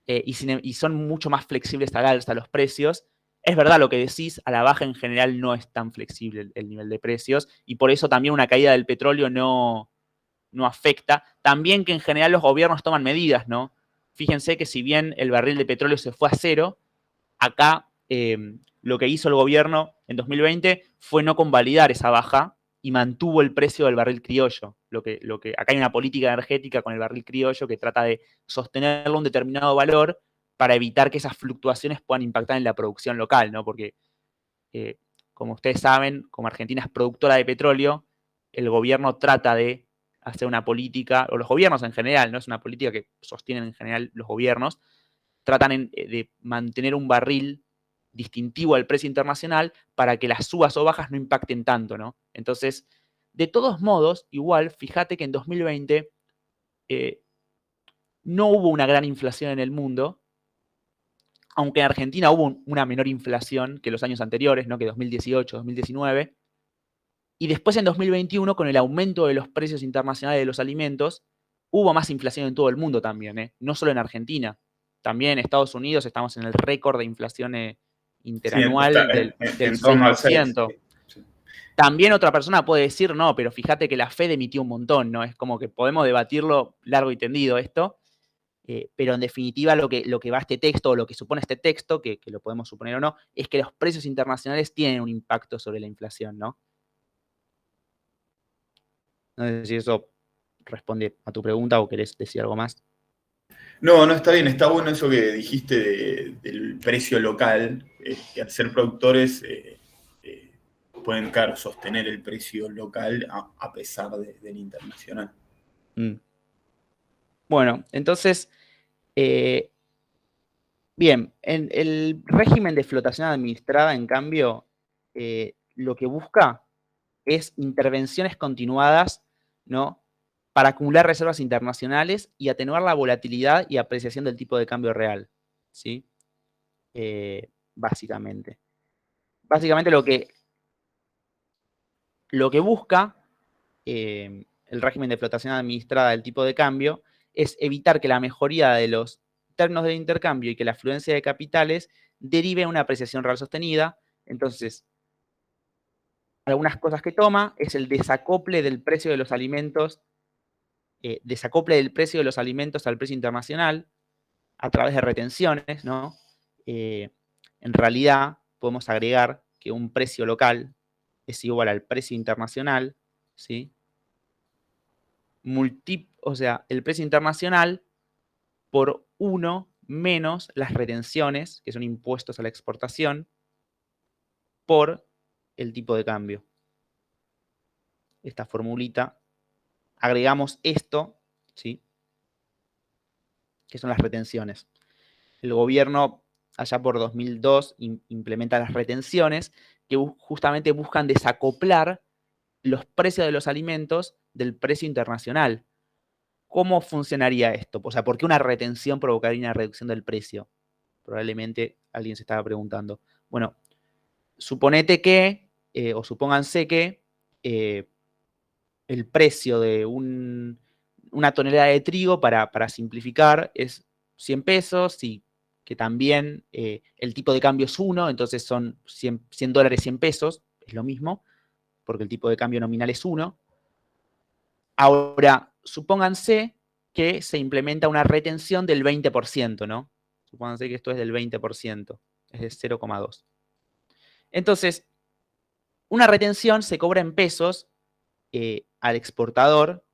y son mucho más flexibles al alza los precios. Es verdad lo que decís, a la baja en general no es tan flexible el nivel de precios y por eso también una caída del petróleo no afecta. También que en general los gobiernos toman medidas, ¿no? Fíjense que si bien el barril de petróleo se fue a cero, acá lo que hizo el gobierno en 2020 fue no convalidar esa baja y mantuvo el precio del barril criollo. Acá hay una política energética con el barril criollo que trata de sostenerlo a un determinado valor para evitar que esas fluctuaciones puedan impactar en la producción local, ¿no? Porque, como ustedes saben, como Argentina es productora de petróleo, el gobierno trata de hacer una política, o los gobiernos en general, no es una política que sostienen en general los gobiernos, tratan de mantener un barril distintivo al precio internacional para que las subas o bajas no impacten tanto, ¿no? Entonces, de todos modos, igual, fíjate que en 2020 no hubo una gran inflación en el mundo, aunque en Argentina hubo una menor inflación que los años anteriores, ¿no? Que 2018, 2019. Y después en 2021, con el aumento de los precios internacionales de los alimentos, hubo más inflación en todo el mundo también, ¿eh? No solo en Argentina. También en Estados Unidos estamos en el récord de inflación interanual del en torno al 6%. 6%. Sí. También otra persona puede decir, no, pero fíjate que la Fed emitió un montón, ¿no? Es como que podemos debatirlo largo y tendido esto, pero en definitiva lo que va a este texto, o lo que supone este texto, que lo podemos suponer o no, es que los precios internacionales tienen un impacto sobre la inflación, ¿no? No sé si eso responde a tu pregunta o querés decir algo más. No, no, está bien, está bueno eso que dijiste del precio local, que al ser productores pueden, claro, sostener el precio local a pesar del internacional. Mm. Bueno, entonces, eh, bien, en el régimen de flotación administrada, en cambio, lo que busca es intervenciones continuadas, ¿no? Para acumular reservas internacionales y atenuar la volatilidad y apreciación del tipo de cambio real, ¿sí? Básicamente. Básicamente lo que busca el régimen de flotación administrada del tipo de cambio es evitar que la mejoría de los términos del intercambio y que la afluencia de capitales derive en una apreciación real sostenida. Entonces, algunas cosas que toma es el desacople del precio de los alimentos, al precio internacional a través de retenciones, ¿no? En realidad, podemos agregar que un precio local es igual al precio internacional, ¿sí? O sea, el precio internacional por 1 menos las retenciones, que son impuestos a la exportación, por el tipo de cambio. Esta formulita, agregamos esto, ¿sí? Que son las retenciones. El gobierno, allá por 2002, implementa las retenciones que justamente buscan desacoplar los precios de los alimentos del precio internacional. ¿Cómo funcionaría esto? O sea, ¿por qué una retención provocaría una reducción del precio? Probablemente alguien se estaba preguntando. Bueno, suponete que, o supónganse que el precio de una tonelada de trigo, para simplificar, es 100 pesos y que también el tipo de cambio es 1, entonces son 100 dólares, 100 pesos, es lo mismo, porque el tipo de cambio nominal es 1. Ahora, supónganse que se implementa una retención del 20%, ¿no? Supónganse que esto es del 20%, es de 0,2. Entonces, una retención se cobra en pesos al exportador,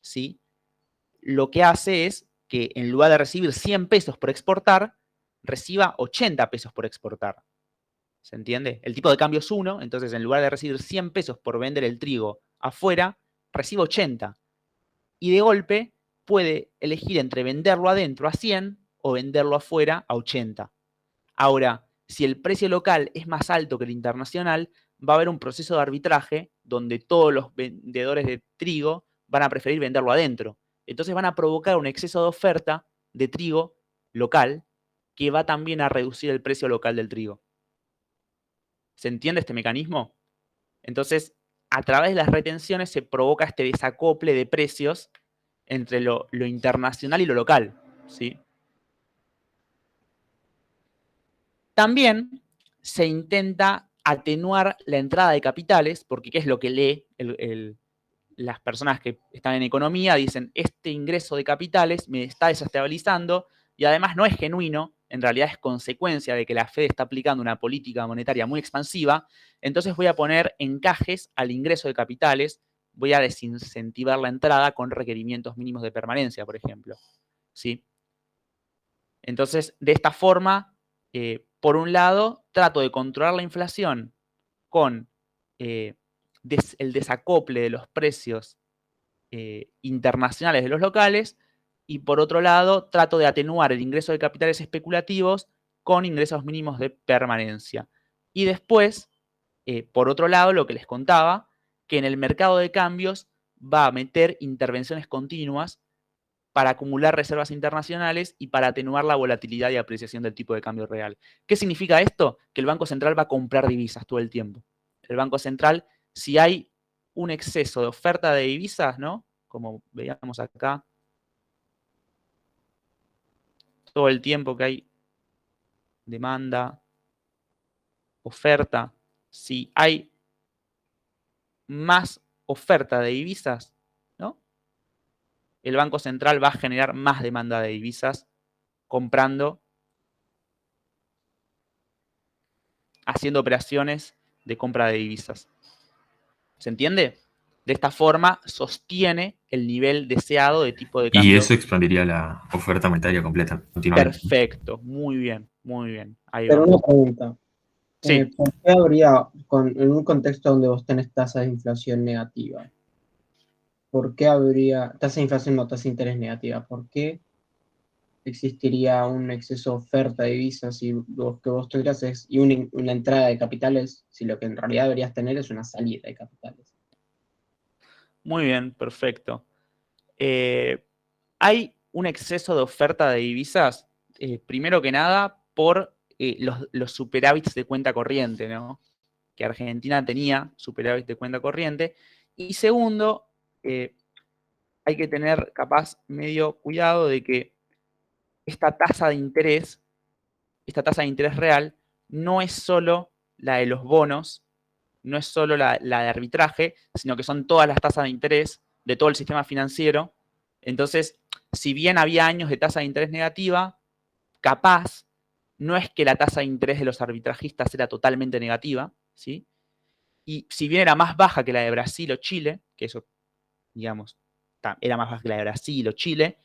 ¿sí? Lo que hace es que en lugar de recibir 100 pesos por exportar, reciba 80 pesos por exportar. ¿Se entiende? El tipo de cambio es 1, entonces en lugar de recibir 100 pesos por vender el trigo afuera, recibe 80. Y de golpe puede elegir entre venderlo adentro a 100 o venderlo afuera a 80. Ahora, si el precio local es más alto que el internacional, va a haber un proceso de arbitraje donde todos los vendedores de trigo van a preferir venderlo adentro. Entonces van a provocar un exceso de oferta de trigo local que va también a reducir el precio local del trigo. ¿Se entiende este mecanismo? Entonces, a través de las retenciones se provoca este desacople de precios entre lo internacional y lo local, ¿sí? También se intenta atenuar la entrada de capitales, porque ¿qué es lo que lee las personas que están en economía? Dicen, este ingreso de capitales me está desestabilizando y además no es genuino, en realidad es consecuencia de que la Fed está aplicando una política monetaria muy expansiva, entonces voy a poner encajes al ingreso de capitales, voy a desincentivar la entrada con requerimientos mínimos de permanencia, por ejemplo, ¿sí? Entonces, de esta forma, por un lado, trato de controlar la inflación con el desacople de los precios internacionales de los locales y por otro lado, trato de atenuar el ingreso de capitales especulativos con ingresos mínimos de permanencia. Y después, por otro lado, lo que les contaba, que en el mercado de cambios va a meter intervenciones continuas para acumular reservas internacionales y para atenuar la volatilidad y apreciación del tipo de cambio real. ¿Qué significa esto? Que el Banco Central va a comprar divisas todo el tiempo. El Banco Central, si hay un exceso de oferta de divisas, ¿no? Como veíamos acá, todo el tiempo que hay demanda, oferta, si hay más oferta de divisas, ¿no? El Banco Central va a generar más demanda de divisas comprando, haciendo operaciones de compra de divisas. ¿Se entiende? De esta forma sostiene el nivel deseado de tipo de Y cambio. eso expandiría la oferta monetaria completa, continuamente. Perfecto, muy bien, muy bien. Ahí Pero vamos. una pregunta. Sí. ¿Por qué habría, en un contexto donde vos tenés tasa de inflación negativa, por qué habría, tasa de inflación no, tasa de interés negativa, por qué existiría un exceso de oferta de divisas y lo que vos tuvieras es, y una entrada de capitales, si lo que en realidad deberías tener es una salida de capitales? Muy bien, perfecto. Hay un exceso de oferta de divisas, primero que nada, por los superávits de cuenta corriente, ¿no? Que Argentina tenía superávits de cuenta corriente. Y segundo, hay que tener capaz medio cuidado de que esta tasa de interés real, no es solo la de los bonos, no es solo la de arbitraje, sino que son todas las tasas de interés de todo el sistema financiero. Entonces, si bien había años de tasa de interés negativa, capaz no es que la tasa de interés de los arbitrajistas era totalmente negativa, ¿sí? Y si bien era más baja que la de Brasil o Chile, que eso, digamos, era más baja que la de Brasil o Chile,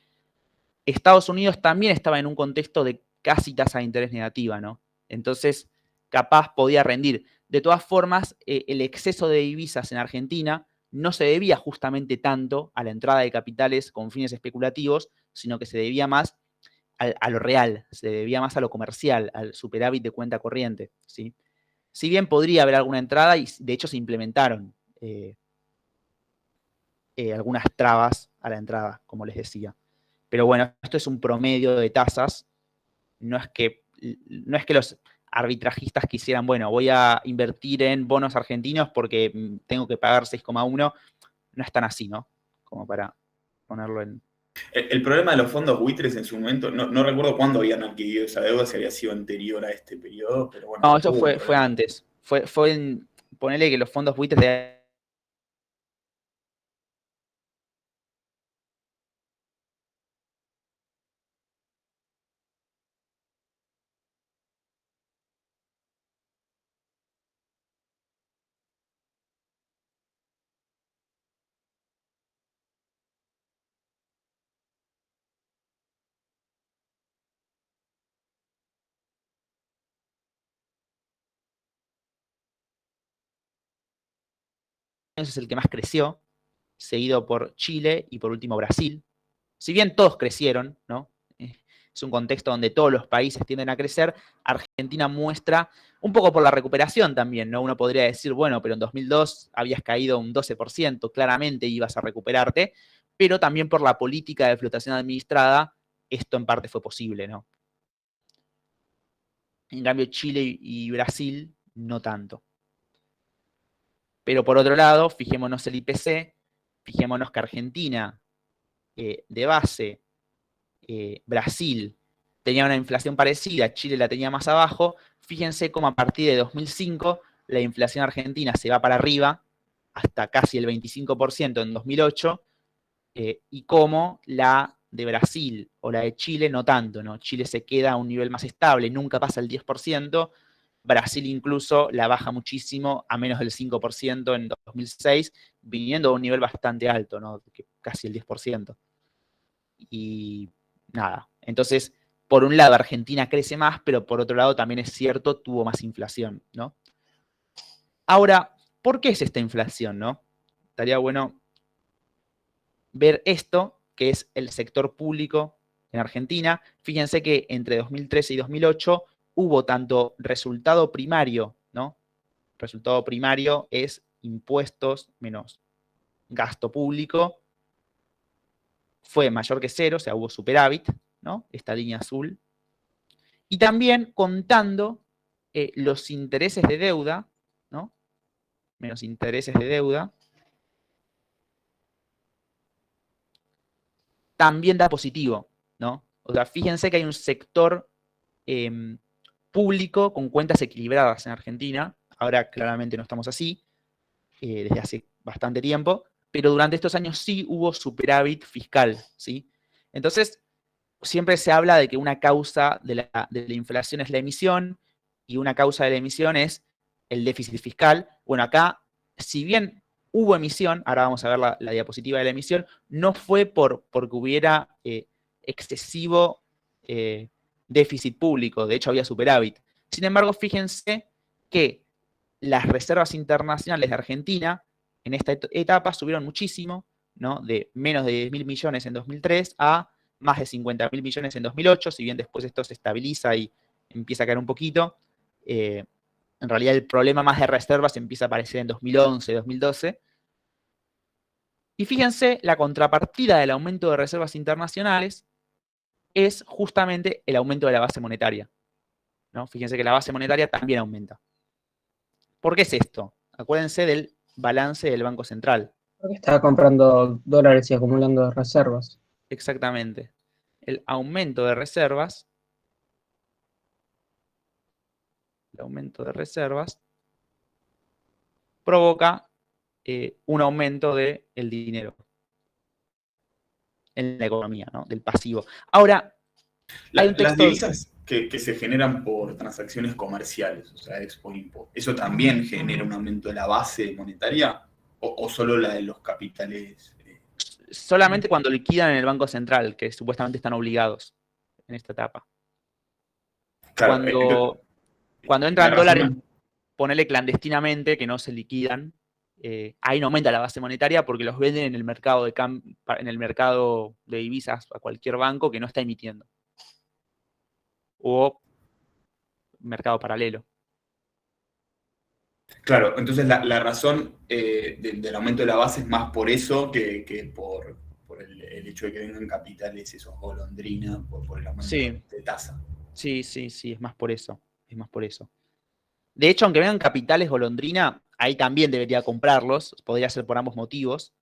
Estados Unidos también estaba en un contexto de casi tasa de interés negativa, ¿no? Entonces, capaz podía rendir. De todas formas, el exceso de divisas en Argentina no se debía justamente tanto a la entrada de capitales con fines especulativos, sino que se debía más a lo real, se debía más a lo comercial, al superávit de cuenta corriente, ¿sí? Si bien podría haber alguna entrada, y de hecho se implementaron algunas trabas a la entrada, como les decía. Pero bueno, esto es un promedio de tasas. No es que los arbitrajistas quisieran, bueno, voy a invertir en bonos argentinos porque tengo que pagar 6,1. No es tan así, ¿no? Como para ponerlo en... El problema de los fondos buitres en su momento, no recuerdo cuándo habían adquirido esa deuda, si había sido anterior a este periodo, pero bueno. No, eso fue antes. Fue en... Ponele que los fondos buitres de... es el que más creció, seguido por Chile y por último Brasil. Si bien todos crecieron, ¿no? Es un contexto donde todos los países tienden a crecer, Argentina muestra, un poco por la recuperación también, ¿no? Uno podría decir, bueno, pero en 2002 habías caído un 12%, claramente ibas a recuperarte, pero también por la política de flotación administrada, esto en parte fue posible, ¿no? En cambio, Chile y Brasil, no tanto. Pero por otro lado, fijémonos el IPC, fijémonos que Argentina, de base, Brasil tenía una inflación parecida, Chile la tenía más abajo. Fíjense cómo a partir de 2005 la inflación argentina se va para arriba hasta casi el 25% en 2008, y cómo la de Brasil o la de Chile no tanto, ¿no? Chile se queda a un nivel más estable, nunca pasa el 10%, Brasil incluso la baja muchísimo a menos del 5% en 2006, viniendo a un nivel bastante alto, ¿no? Casi el 10%. Y nada, entonces, por un lado Argentina crece más, pero por otro lado también es cierto, tuvo más inflación, ¿no? Ahora, ¿por qué es esta inflación, no? Estaría bueno ver esto, que es el sector público en Argentina. Fíjense que entre 2013 y 2008 hubo tanto resultado primario, ¿no? Resultado primario es impuestos menos gasto público, fue mayor que cero, o sea, hubo superávit, ¿no? Esta línea azul. Y también contando los intereses de deuda, ¿no? Menos intereses de deuda, también da positivo, ¿no? O sea, fíjense que hay un sector público con cuentas equilibradas en Argentina. Ahora claramente no estamos así, desde hace bastante tiempo, pero durante estos años sí hubo superávit fiscal, ¿sí? Entonces, siempre se habla de que una causa de la inflación es la emisión y una causa de la emisión es el déficit fiscal. Bueno, acá, si bien hubo emisión, ahora vamos a ver la diapositiva de la emisión, no fue porque hubiera excesivo déficit público, de hecho había superávit. Sin embargo, fíjense que las reservas internacionales de Argentina en esta etapa subieron muchísimo, ¿no? De menos de 10.000 millones en 2003 a más de 50.000 millones en 2008, si bien después esto se estabiliza y empieza a caer un poquito. En realidad el problema más de reservas empieza a aparecer en 2011, 2012. Y fíjense, la contrapartida del aumento de reservas internacionales es justamente el aumento de la base monetaria, ¿no? Fíjense que la base monetaria también aumenta. ¿Por qué es esto? Acuérdense del balance del Banco Central. Porque estaba comprando dólares y acumulando reservas. Exactamente. El aumento de reservas provoca un aumento del dinero en la economía, ¿no? Del pasivo. Ahora, hay un Las texto... divisas que se generan por transacciones comerciales, o sea, export-import, ¿eso también genera un aumento de la base monetaria o solo la de los capitales? Solamente cuando liquidan en el Banco Central, que supuestamente están obligados en esta etapa. Claro, Cuando entran dólares, ponele clandestinamente, que no se liquidan, ahí no aumenta la base monetaria porque los venden en el mercado de divisas a cualquier banco que no está emitiendo. O mercado paralelo. Claro, entonces la razón del aumento de la base es más por eso que por el hecho de que vengan capitales, esos golondrina, por el aumento de tasa. Sí, es más por eso. Es más por eso. De hecho, aunque vengan capitales golondrina, ahí también debería comprarlos. Podría ser por ambos motivos.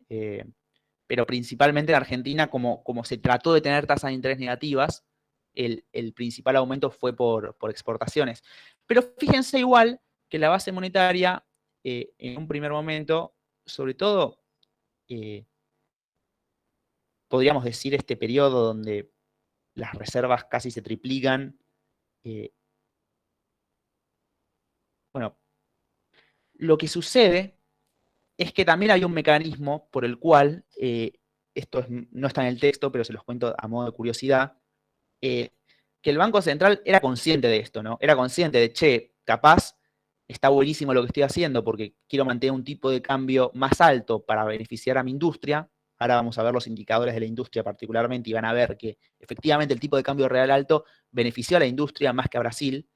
Pero principalmente en Argentina, como se trató de tener tasas de interés negativas, el principal aumento fue por exportaciones. Pero fíjense igual que la base monetaria, en un primer momento, sobre todo, podríamos decir este periodo donde las reservas casi se triplican. Bueno, lo que sucede es que también había un mecanismo por el cual, esto no está en el texto, pero se los cuento a modo de curiosidad, que el Banco Central era consciente de esto, ¿no? Era consciente de, che, capaz está buenísimo lo que estoy haciendo porque quiero mantener un tipo de cambio más alto para beneficiar a mi industria. Ahora vamos a ver los indicadores de la industria particularmente y van a ver que efectivamente el tipo de cambio real alto benefició a la industria más que a Brasil.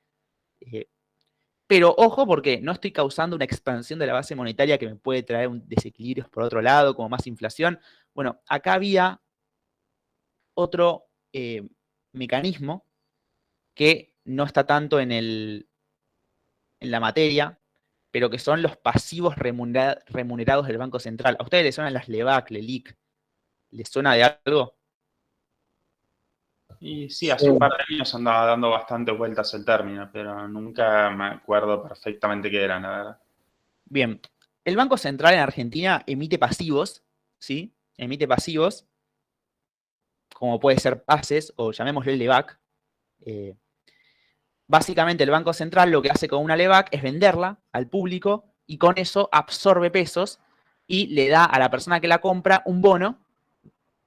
Pero ojo, porque no estoy causando una expansión de la base monetaria que me puede traer un desequilibrio por otro lado, como más inflación. Bueno, acá había otro mecanismo que no está tanto en la materia, pero que son los pasivos remunerados del Banco Central. ¿A ustedes les suenan las LEBAC, LELIC? ¿Les suena de algo? Y sí, hace un par de años andaba dando bastante vueltas el término, pero nunca me acuerdo perfectamente qué eran, la verdad. Bien, el Banco Central en Argentina emite pasivos, ¿sí? Emite pasivos, como puede ser pases, o llamémosle LEBAC. Básicamente el Banco Central lo que hace con una LEBAC es venderla al público y con eso absorbe pesos y le da a la persona que la compra un bono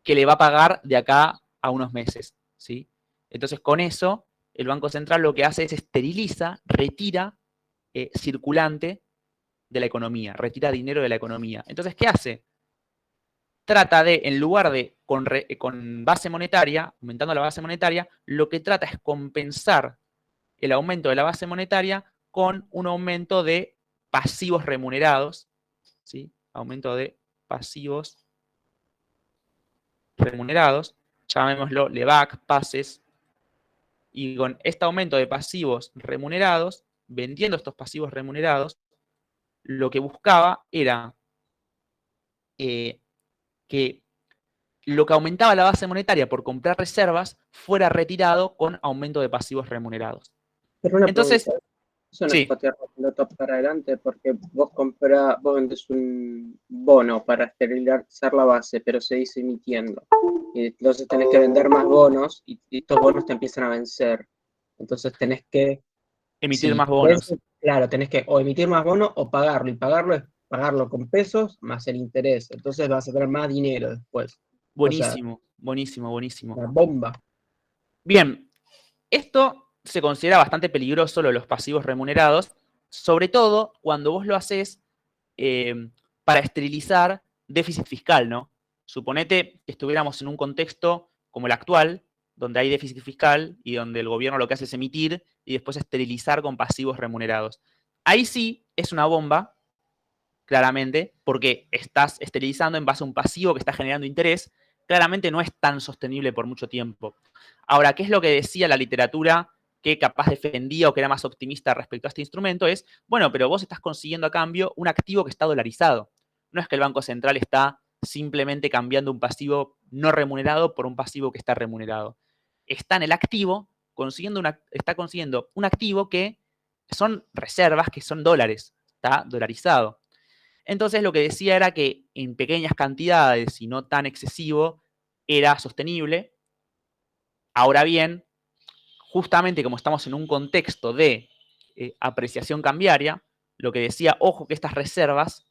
que le va a pagar de acá a unos meses, ¿sí? Entonces con eso el Banco Central lo que hace es esteriliza, retira circulante de la economía, retira dinero de la economía. Entonces, ¿qué hace? Trata de, en lugar de con base monetaria, aumentando la base monetaria, lo que trata es compensar el aumento de la base monetaria con un aumento de pasivos remunerados, ¿sí? Aumento de pasivos remunerados, llamémoslo LEBAC, pases, y con este aumento de pasivos remunerados, vendiendo estos pasivos remunerados, lo que buscaba era que lo que aumentaba la base monetaria por comprar reservas fuera retirado con aumento de pasivos remunerados. Pero una Entonces, pregunta, eso no sí. es patear la pelota para adelante porque vos vendes un bono para esterilizar la base, pero se dice emitiendo. Y entonces tenés que vender más bonos y estos bonos te empiezan a vencer. Entonces tenés que Emitir más bonos. Claro, tenés que o emitir más bonos o pagarlo. Y pagarlo es pagarlo con pesos más el interés. Entonces vas a tener más dinero después. Buenísimo, buenísimo, buenísimo. La bomba. Bien, esto se considera bastante peligroso, lo de los pasivos remunerados, sobre todo cuando vos lo haces para esterilizar déficit fiscal, ¿no? Suponete que estuviéramos en un contexto como el actual, donde hay déficit fiscal y donde el gobierno lo que hace es emitir y después esterilizar con pasivos remunerados. Ahí sí es una bomba, claramente, porque estás esterilizando en base a un pasivo que está generando interés, claramente no es tan sostenible por mucho tiempo. Ahora, ¿qué es lo que decía la literatura que capaz defendía o que era más optimista respecto a este instrumento? Es, bueno, pero vos estás consiguiendo a cambio un activo que está dolarizado. No es que el Banco Central está simplemente cambiando un pasivo no remunerado por un pasivo que está remunerado. Está en el activo, está consiguiendo un activo que son reservas, que son dólares, está dolarizado. Entonces lo que decía era que en pequeñas cantidades y no tan excesivo era sostenible. Ahora bien, justamente como estamos en un contexto de apreciación cambiaria, lo que decía, ojo que estas reservas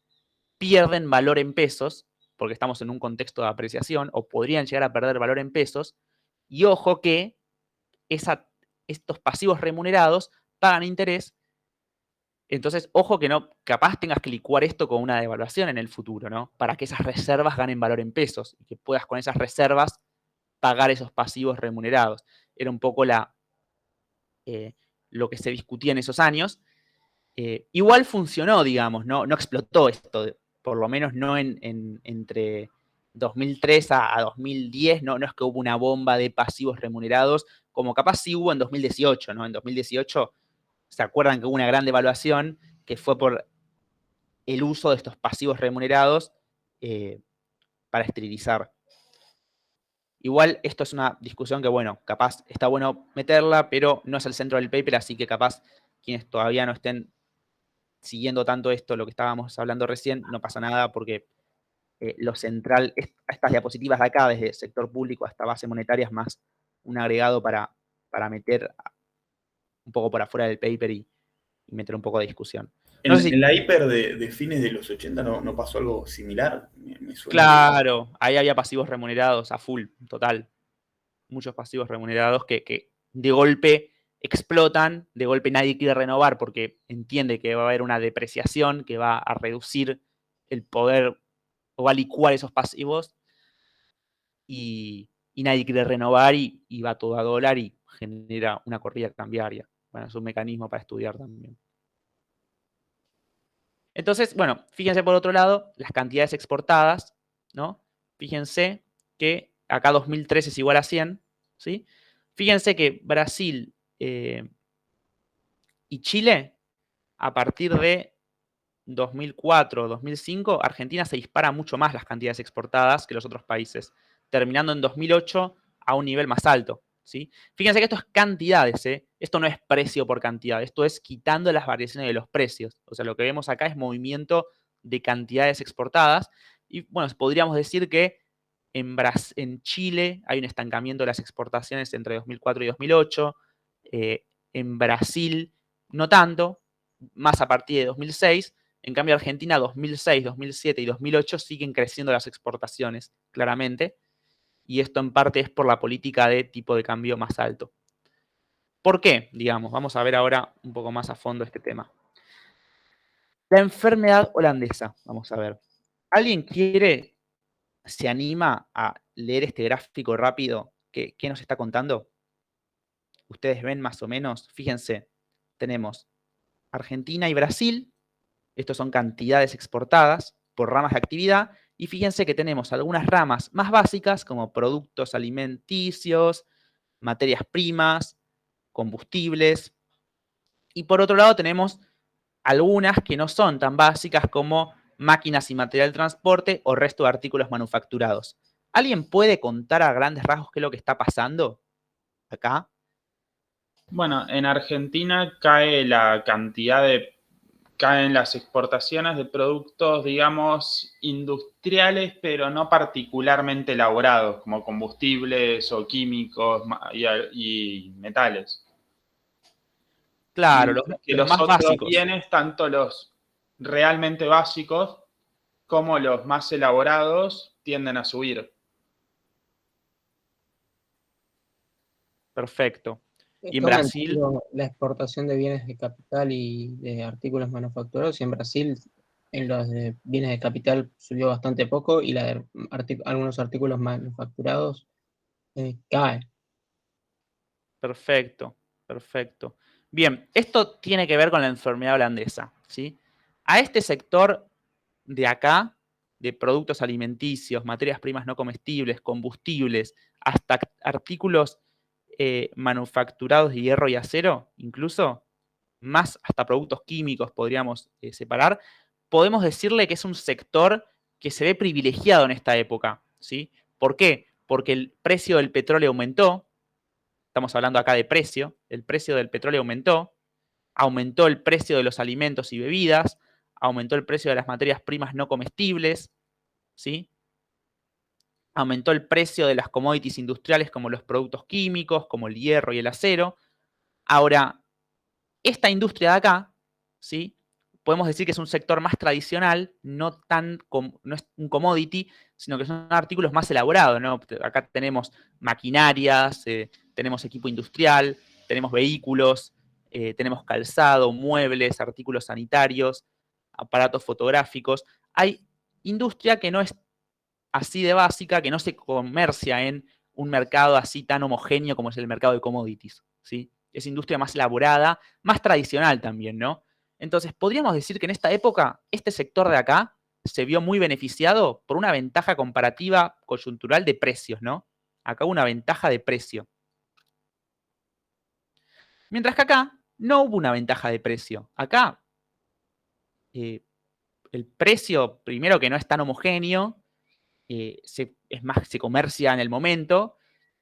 pierden valor en pesos, porque estamos en un contexto de apreciación, o podrían llegar a perder valor en pesos, y ojo que estos pasivos remunerados pagan interés. Entonces, ojo que no, capaz tengas que licuar esto con una devaluación en el futuro, ¿no? Para que esas reservas ganen valor en pesos y que puedas con esas reservas pagar esos pasivos remunerados. Era un poco lo que se discutía en esos años. Igual funcionó, digamos, no explotó esto, por lo menos no entre 2003 a 2010, no es que hubo una bomba de pasivos remunerados, como capaz sí hubo en 2018, ¿no? En 2018, ¿se acuerdan que hubo una gran devaluación que fue por el uso de estos pasivos remunerados para esterilizar? Igual esto es una discusión que, bueno, capaz está bueno meterla, pero no es el centro del paper, así que capaz quienes todavía no estén siguiendo tanto esto, lo que estábamos hablando recién, no pasa nada porque lo central, estas diapositivas de acá, desde sector público hasta base monetaria, es más un agregado para meter un poco por afuera del paper y meter un poco de discusión. No sé si, En la hiper de fines de los 80 no pasó algo similar. Me suena claro, ahí había pasivos remunerados a full, total. Muchos pasivos remunerados que de golpe explotan, de golpe nadie quiere renovar porque entiende que va a haber una depreciación que va a reducir el poder o va a licuar esos pasivos y nadie quiere renovar y va todo a dólar y genera una corrida cambiaria. Bueno, es un mecanismo para estudiar también. Entonces, bueno, fíjense por otro lado, las cantidades exportadas, ¿no? Fíjense que acá 2013 es igual a 100, ¿sí? Fíjense que Brasil y Chile, a partir de 2004 o 2005, Argentina se dispara mucho más las cantidades exportadas que los otros países, terminando en 2008 a un nivel más alto, ¿sí? Fíjense que esto es cantidades, ¿eh? Esto no es precio por cantidad, esto es quitando las variaciones de los precios. O sea, lo que vemos acá es movimiento de cantidades exportadas. Y bueno, podríamos decir que en Chile hay un estancamiento de las exportaciones entre 2004 y 2008. En Brasil no tanto, más a partir de 2006. En cambio, Argentina 2006, 2007 y 2008 siguen creciendo las exportaciones, claramente. Y esto en parte es por la política de tipo de cambio más alto. ¿Por qué? Digamos, vamos a ver ahora un poco más a fondo este tema. La enfermedad holandesa, vamos a ver. ¿Alguien se anima a leer este gráfico rápido? ¿Qué nos está contando? Ustedes ven más o menos, fíjense, tenemos Argentina y Brasil, estos son cantidades exportadas por ramas de actividad, y fíjense que tenemos algunas ramas más básicas como productos alimenticios, materias primas, combustibles, y por otro lado tenemos algunas que no son tan básicas como máquinas y material de transporte o resto de artículos manufacturados. ¿Alguien puede contar a grandes rasgos qué es lo que está pasando acá? Bueno, en Argentina caen las exportaciones de productos, digamos, industriales, pero no particularmente elaborados, como combustibles o químicos y metales. Claro, Mientras que los los más otros básicos. bienes, tanto los realmente básicos, como los más elaborados tienden a subir. Perfecto. Y en ¿Cómo Brasil, entiendo la exportación de bienes de capital y de artículos manufacturados? Y en Brasil, en los de bienes de capital subió bastante poco y la de algunos artículos manufacturados cae. perfecto, perfecto. Bien, esto tiene que ver con la enfermedad holandesa, ¿sí? A este sector de acá, de productos alimenticios, materias primas no comestibles, combustibles, hasta artículos manufacturados de hierro y acero, incluso, más hasta productos químicos podríamos separar, podemos decirle que es un sector que se ve privilegiado en esta época, ¿sí? ¿Por qué? Porque el precio del petróleo aumentó, estamos hablando acá de precio, el precio del petróleo aumentó el precio de los alimentos y bebidas, aumentó el precio de las materias primas no comestibles, ¿sí? Aumentó el precio de las commodities industriales como los productos químicos, como el hierro y el acero. Ahora, esta industria de acá, ¿sí? Podemos decir que es un sector más tradicional, no es un commodity, sino que son artículos más elaborados, ¿no? Acá tenemos maquinarias, tenemos equipo industrial, tenemos vehículos, tenemos calzado, muebles, artículos sanitarios, aparatos fotográficos. Hay industria que no es así de básica, que no se comercia en un mercado así tan homogéneo como es el mercado de commodities, ¿sí? Es industria más elaborada, más tradicional también, ¿no? Entonces, podríamos decir que en esta época, este sector de acá se vio muy beneficiado por una ventaja comparativa coyuntural de precios, ¿no? Acá hubo una ventaja de precio. Mientras que acá no hubo una ventaja de precio. Acá el precio, primero que no es tan homogéneo, se comercia en el momento,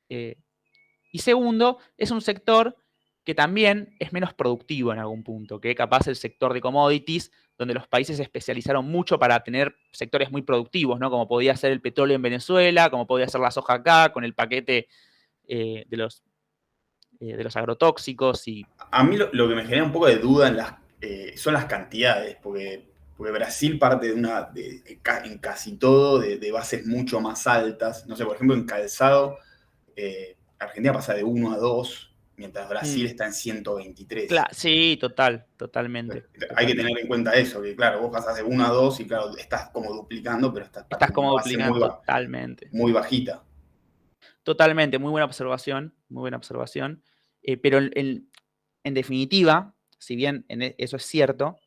y segundo, es un sector que también es menos productivo en algún punto, que capaz el sector de commodities, donde los países se especializaron mucho para tener sectores muy productivos, ¿no? Como podía ser el petróleo en Venezuela, como podía ser la soja acá, con el paquete de los agrotóxicos y... A mí lo que me genera un poco de duda son las cantidades, porque Brasil parte en casi todo de bases mucho más altas. No sé, por ejemplo, en calzado, Argentina pasa de 1 a 2, mientras Brasil está en 123. Sí, totalmente. Hay que tener en cuenta eso, que claro, vos pasás de 1 a 2 y claro, estás como duplicando, pero estás Estás como una base duplicando totalmente. muy bajita. Totalmente, muy buena observación, muy buena observación. Pero en definitiva, si bien eso es cierto,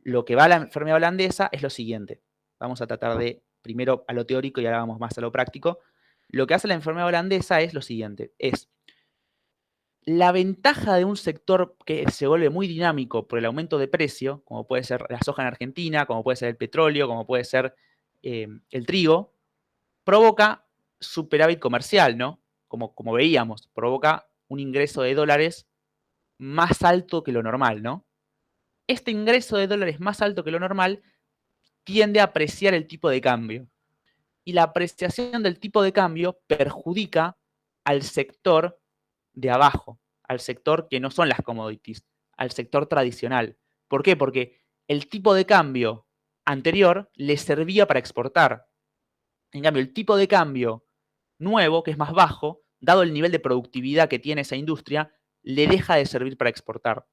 lo que va a la enfermedad holandesa es lo siguiente. Vamos a tratar de, primero a lo teórico y ahora vamos más a lo práctico. Lo que hace la enfermedad holandesa es lo siguiente, es la ventaja de un sector que se vuelve muy dinámico por el aumento de precio, como puede ser la soja en Argentina, como puede ser el petróleo, como puede ser el trigo, provoca superávit comercial, ¿no? Como veíamos, provoca un ingreso de dólares más alto que lo normal, ¿no? Este ingreso de dólares más alto que lo normal tiende a apreciar el tipo de cambio. Y la apreciación del tipo de cambio perjudica al sector de abajo, al sector que no son las commodities, al sector tradicional. ¿Por qué? Porque el tipo de cambio anterior le servía para exportar. En cambio, el tipo de cambio nuevo, que es más bajo, dado el nivel de productividad que tiene esa industria, le deja de servir para exportar.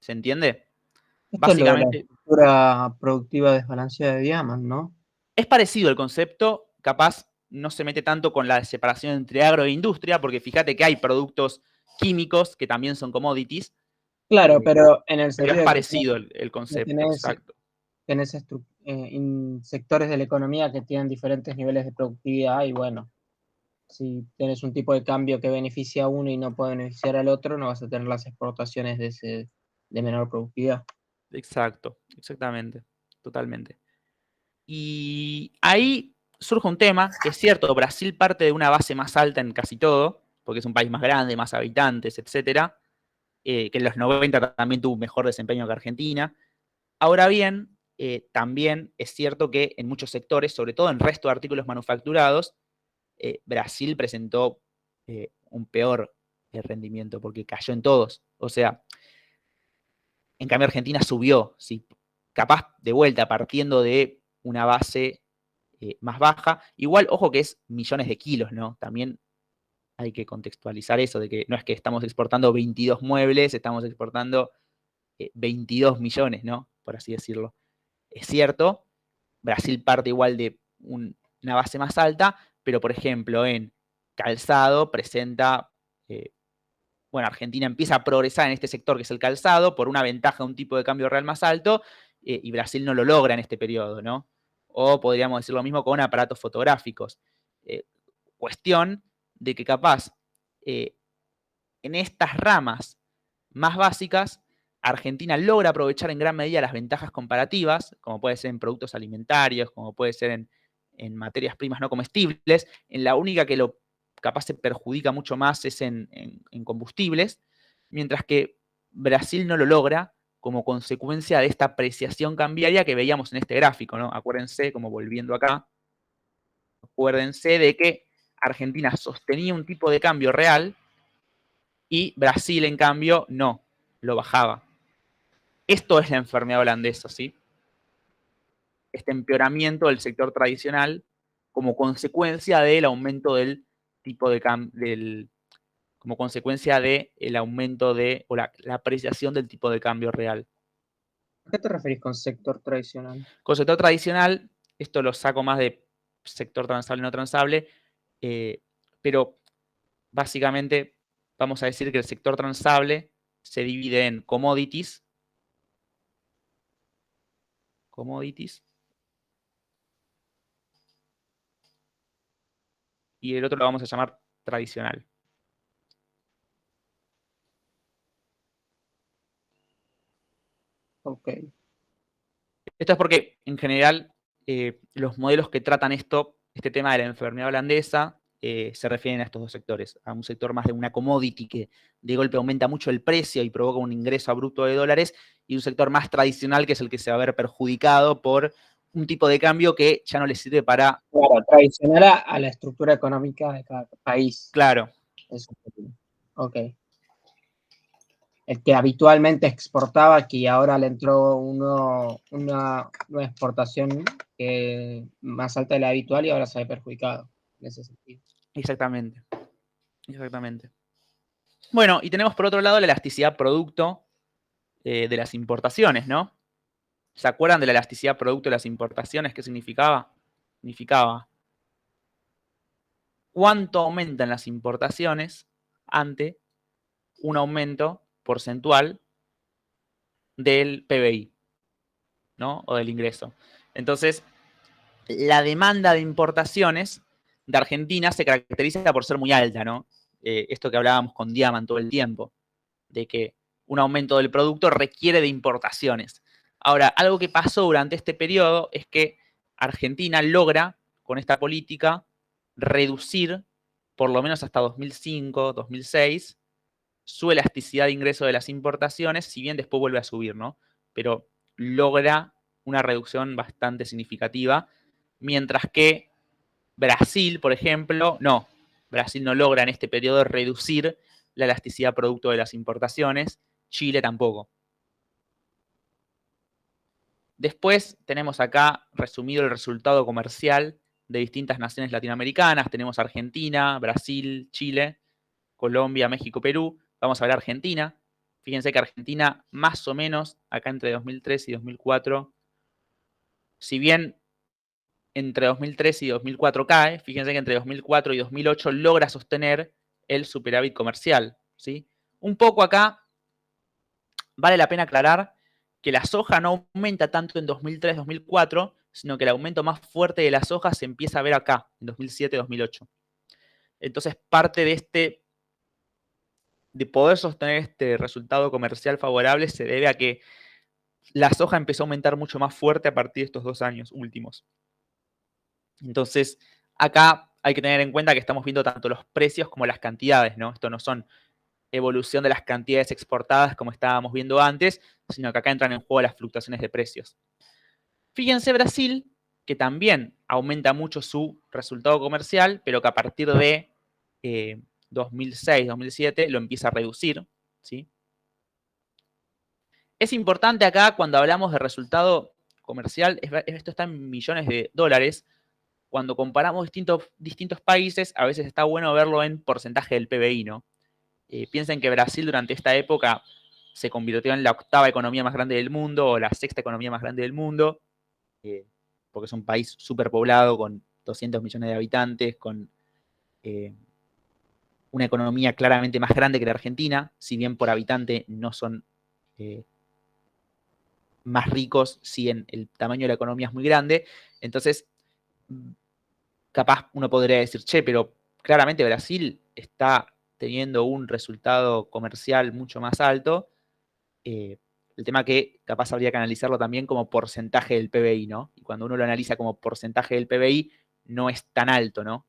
¿Se entiende? Esto es lo de la Básicamente, estructura productiva desbalanceada de Diamond, ¿no? es parecido el concepto, capaz no se mete tanto con la separación entre agro e industria, porque fíjate que hay productos químicos que también son commodities, Claro, pero en el pero es sentido de que parecido el concepto, exacto. tenés sectores de la economía que tienen diferentes niveles de productividad y bueno, si tienes un tipo de cambio que beneficia a uno y no puede beneficiar al otro, no vas a tener las exportaciones de menor productividad. Exacto, exactamente, totalmente. Y ahí surge un tema, que es cierto, Brasil parte de una base más alta en casi todo, porque es un país más grande, más habitantes, etcétera, que en los 90 también tuvo un mejor desempeño que Argentina. Ahora bien, también es cierto que en muchos sectores, sobre todo en resto de artículos manufacturados, Brasil presentó un peor rendimiento porque cayó en todos. O sea, En cambio, Argentina subió, ¿sí? Capaz de vuelta, partiendo de una base más baja. Igual, ojo que es millones de kilos, ¿no? También hay que contextualizar eso, de que no es que estamos exportando 22 muebles, estamos exportando 22 millones, ¿no? Por así decirlo. Es cierto, Brasil parte igual de una base más alta, pero por ejemplo en calzado presenta, bueno, Argentina empieza a progresar en este sector que es el calzado por una ventaja de un tipo de cambio real más alto y Brasil no lo logra en este periodo, ¿no? O podríamos decir lo mismo con aparatos fotográficos. Cuestión de que capaz en estas ramas más básicas, Argentina logra aprovechar en gran medida las ventajas comparativas, como puede ser en productos alimentarios, como puede ser en materias primas no comestibles. En la única que lo capaz se perjudica mucho más es en combustibles, mientras que Brasil no lo logra como consecuencia de esta apreciación cambiaria que veíamos en este gráfico, ¿no? Acuérdense, como volviendo acá, acuérdense de que Argentina sostenía un tipo de cambio real y Brasil, en cambio, no, lo bajaba. Esto es la enfermedad holandesa, ¿sí? Este empeoramiento del sector tradicional como consecuencia del aumento del tipo de cambio, como consecuencia del aumento de, o la apreciación del tipo de cambio real. ¿A qué te referís con sector tradicional? Con sector tradicional, esto lo saco más de sector transable y no transable, pero básicamente vamos a decir que el sector transable se divide en commodities, y el otro lo vamos a llamar tradicional. Ok. Esto es porque, en general, los modelos que tratan este tema de la enfermedad holandesa, se refieren a estos dos sectores. A un sector más de una commodity que de golpe aumenta mucho el precio y provoca un ingreso abrupto de dólares, y un sector más tradicional que es el que se va a ver perjudicado por un tipo de cambio que ya no le sirve para... Claro, tradicional a la estructura económica de cada país. Claro. Eso. Ok. El que habitualmente exportaba, que ahora le entró una exportación más alta de la habitual y ahora se ve perjudicado en ese sentido. Exactamente. Exactamente. Bueno, y tenemos por otro lado la elasticidad producto de las importaciones, ¿no? ¿Se acuerdan de la elasticidad producto de las importaciones? ¿Qué significaba? Significaba cuánto aumentan las importaciones ante un aumento porcentual del PBI, ¿no? O del ingreso. Entonces, la demanda de importaciones de Argentina se caracteriza por ser muy alta, ¿no? Esto que hablábamos con Diamant todo el tiempo, de que un aumento del producto requiere de importaciones. Ahora, algo que pasó durante este periodo es que Argentina logra, con esta política, reducir, por lo menos hasta 2005, 2006, su elasticidad de ingreso de las importaciones, si bien después vuelve a subir, ¿no? Pero logra una reducción bastante significativa, mientras que Brasil, por ejemplo, no. Brasil no logra en este periodo reducir la elasticidad producto de las importaciones, Chile tampoco. Después tenemos acá resumido el resultado comercial de distintas naciones latinoamericanas. Tenemos Argentina, Brasil, Chile, Colombia, México, Perú. Vamos a ver Argentina. Fíjense que Argentina, más o menos, acá entre 2003 y 2004, si bien entre 2003 y 2004 cae, fíjense que entre 2004 y 2008 logra sostener el superávit comercial, ¿sí? Un poco acá vale la pena aclarar que la soja no aumenta tanto en 2003-2004, sino que el aumento más fuerte de la soja se empieza a ver acá, en 2007-2008. Entonces, parte de poder sostener este resultado comercial favorable se debe a que la soja empezó a aumentar mucho más fuerte a partir de estos 2 años últimos. Entonces, acá hay que tener en cuenta que estamos viendo tanto los precios como las cantidades, ¿no? Esto no son evolución de las cantidades exportadas como estábamos viendo antes, sino que acá entran en juego las fluctuaciones de precios. Fíjense Brasil, que también aumenta mucho su resultado comercial, pero que a partir de 2006, 2007 lo empieza a reducir, ¿sí? Es importante acá, cuando hablamos de resultado comercial, esto está en millones de dólares. Cuando comparamos distintos países, a veces está bueno verlo en porcentaje del PBI, ¿no? Piensen que Brasil durante esta época se convirtió en la 8ª economía más grande del mundo, o la 6ª economía más grande del mundo, porque es un país súper poblado, con 200 millones de habitantes, con una economía claramente más grande que la Argentina, si bien por habitante no son más ricos, si en el tamaño de la economía es muy grande. Entonces, capaz uno podría decir, che, pero claramente Brasil está teniendo un resultado comercial mucho más alto. El tema que capaz habría que analizarlo también como porcentaje del PBI, ¿no? Y cuando uno lo analiza como porcentaje del PBI, no es tan alto, ¿no?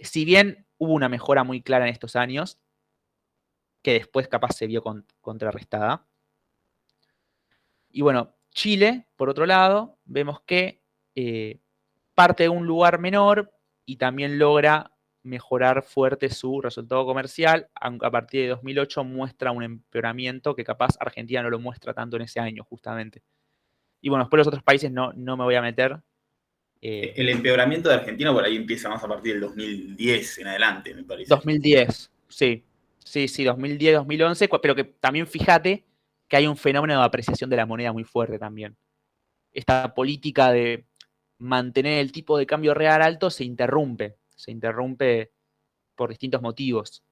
Si bien hubo una mejora muy clara en estos años, que después capaz se vio contrarrestada. Y bueno, Chile, por otro lado, vemos que parte de un lugar menor y también logra mejorar fuerte su resultado comercial, aunque a partir de 2008 muestra un empeoramiento que capaz Argentina no lo muestra tanto en ese año, justamente. Y bueno, después los otros países no me voy a meter. El empeoramiento de Argentina por ahí empieza más a partir del 2010 en adelante, me parece. 2010, sí. Sí, 2010, 2011, pero que también fíjate que hay un fenómeno de apreciación de la moneda muy fuerte también. Esta política de mantener el tipo de cambio real alto se interrumpe por distintos motivos.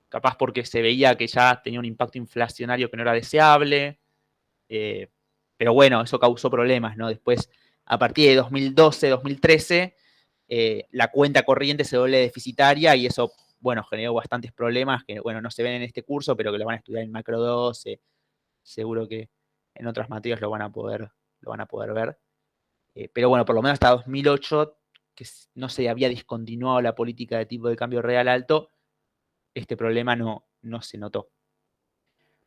Capaz porque se veía que ya tenía un impacto inflacionario que no era deseable, pero bueno, eso causó problemas, ¿no? Después, a partir de 2012, 2013, la cuenta corriente se vuelve deficitaria y eso, bueno, generó bastantes problemas que, bueno, no se ven en este curso, pero que lo van a estudiar en Macro 12, seguro que en otras materias lo van a poder ver. Pero bueno, por lo menos hasta 2008, que no se había discontinuado la política de tipo de cambio real alto, este problema no se notó.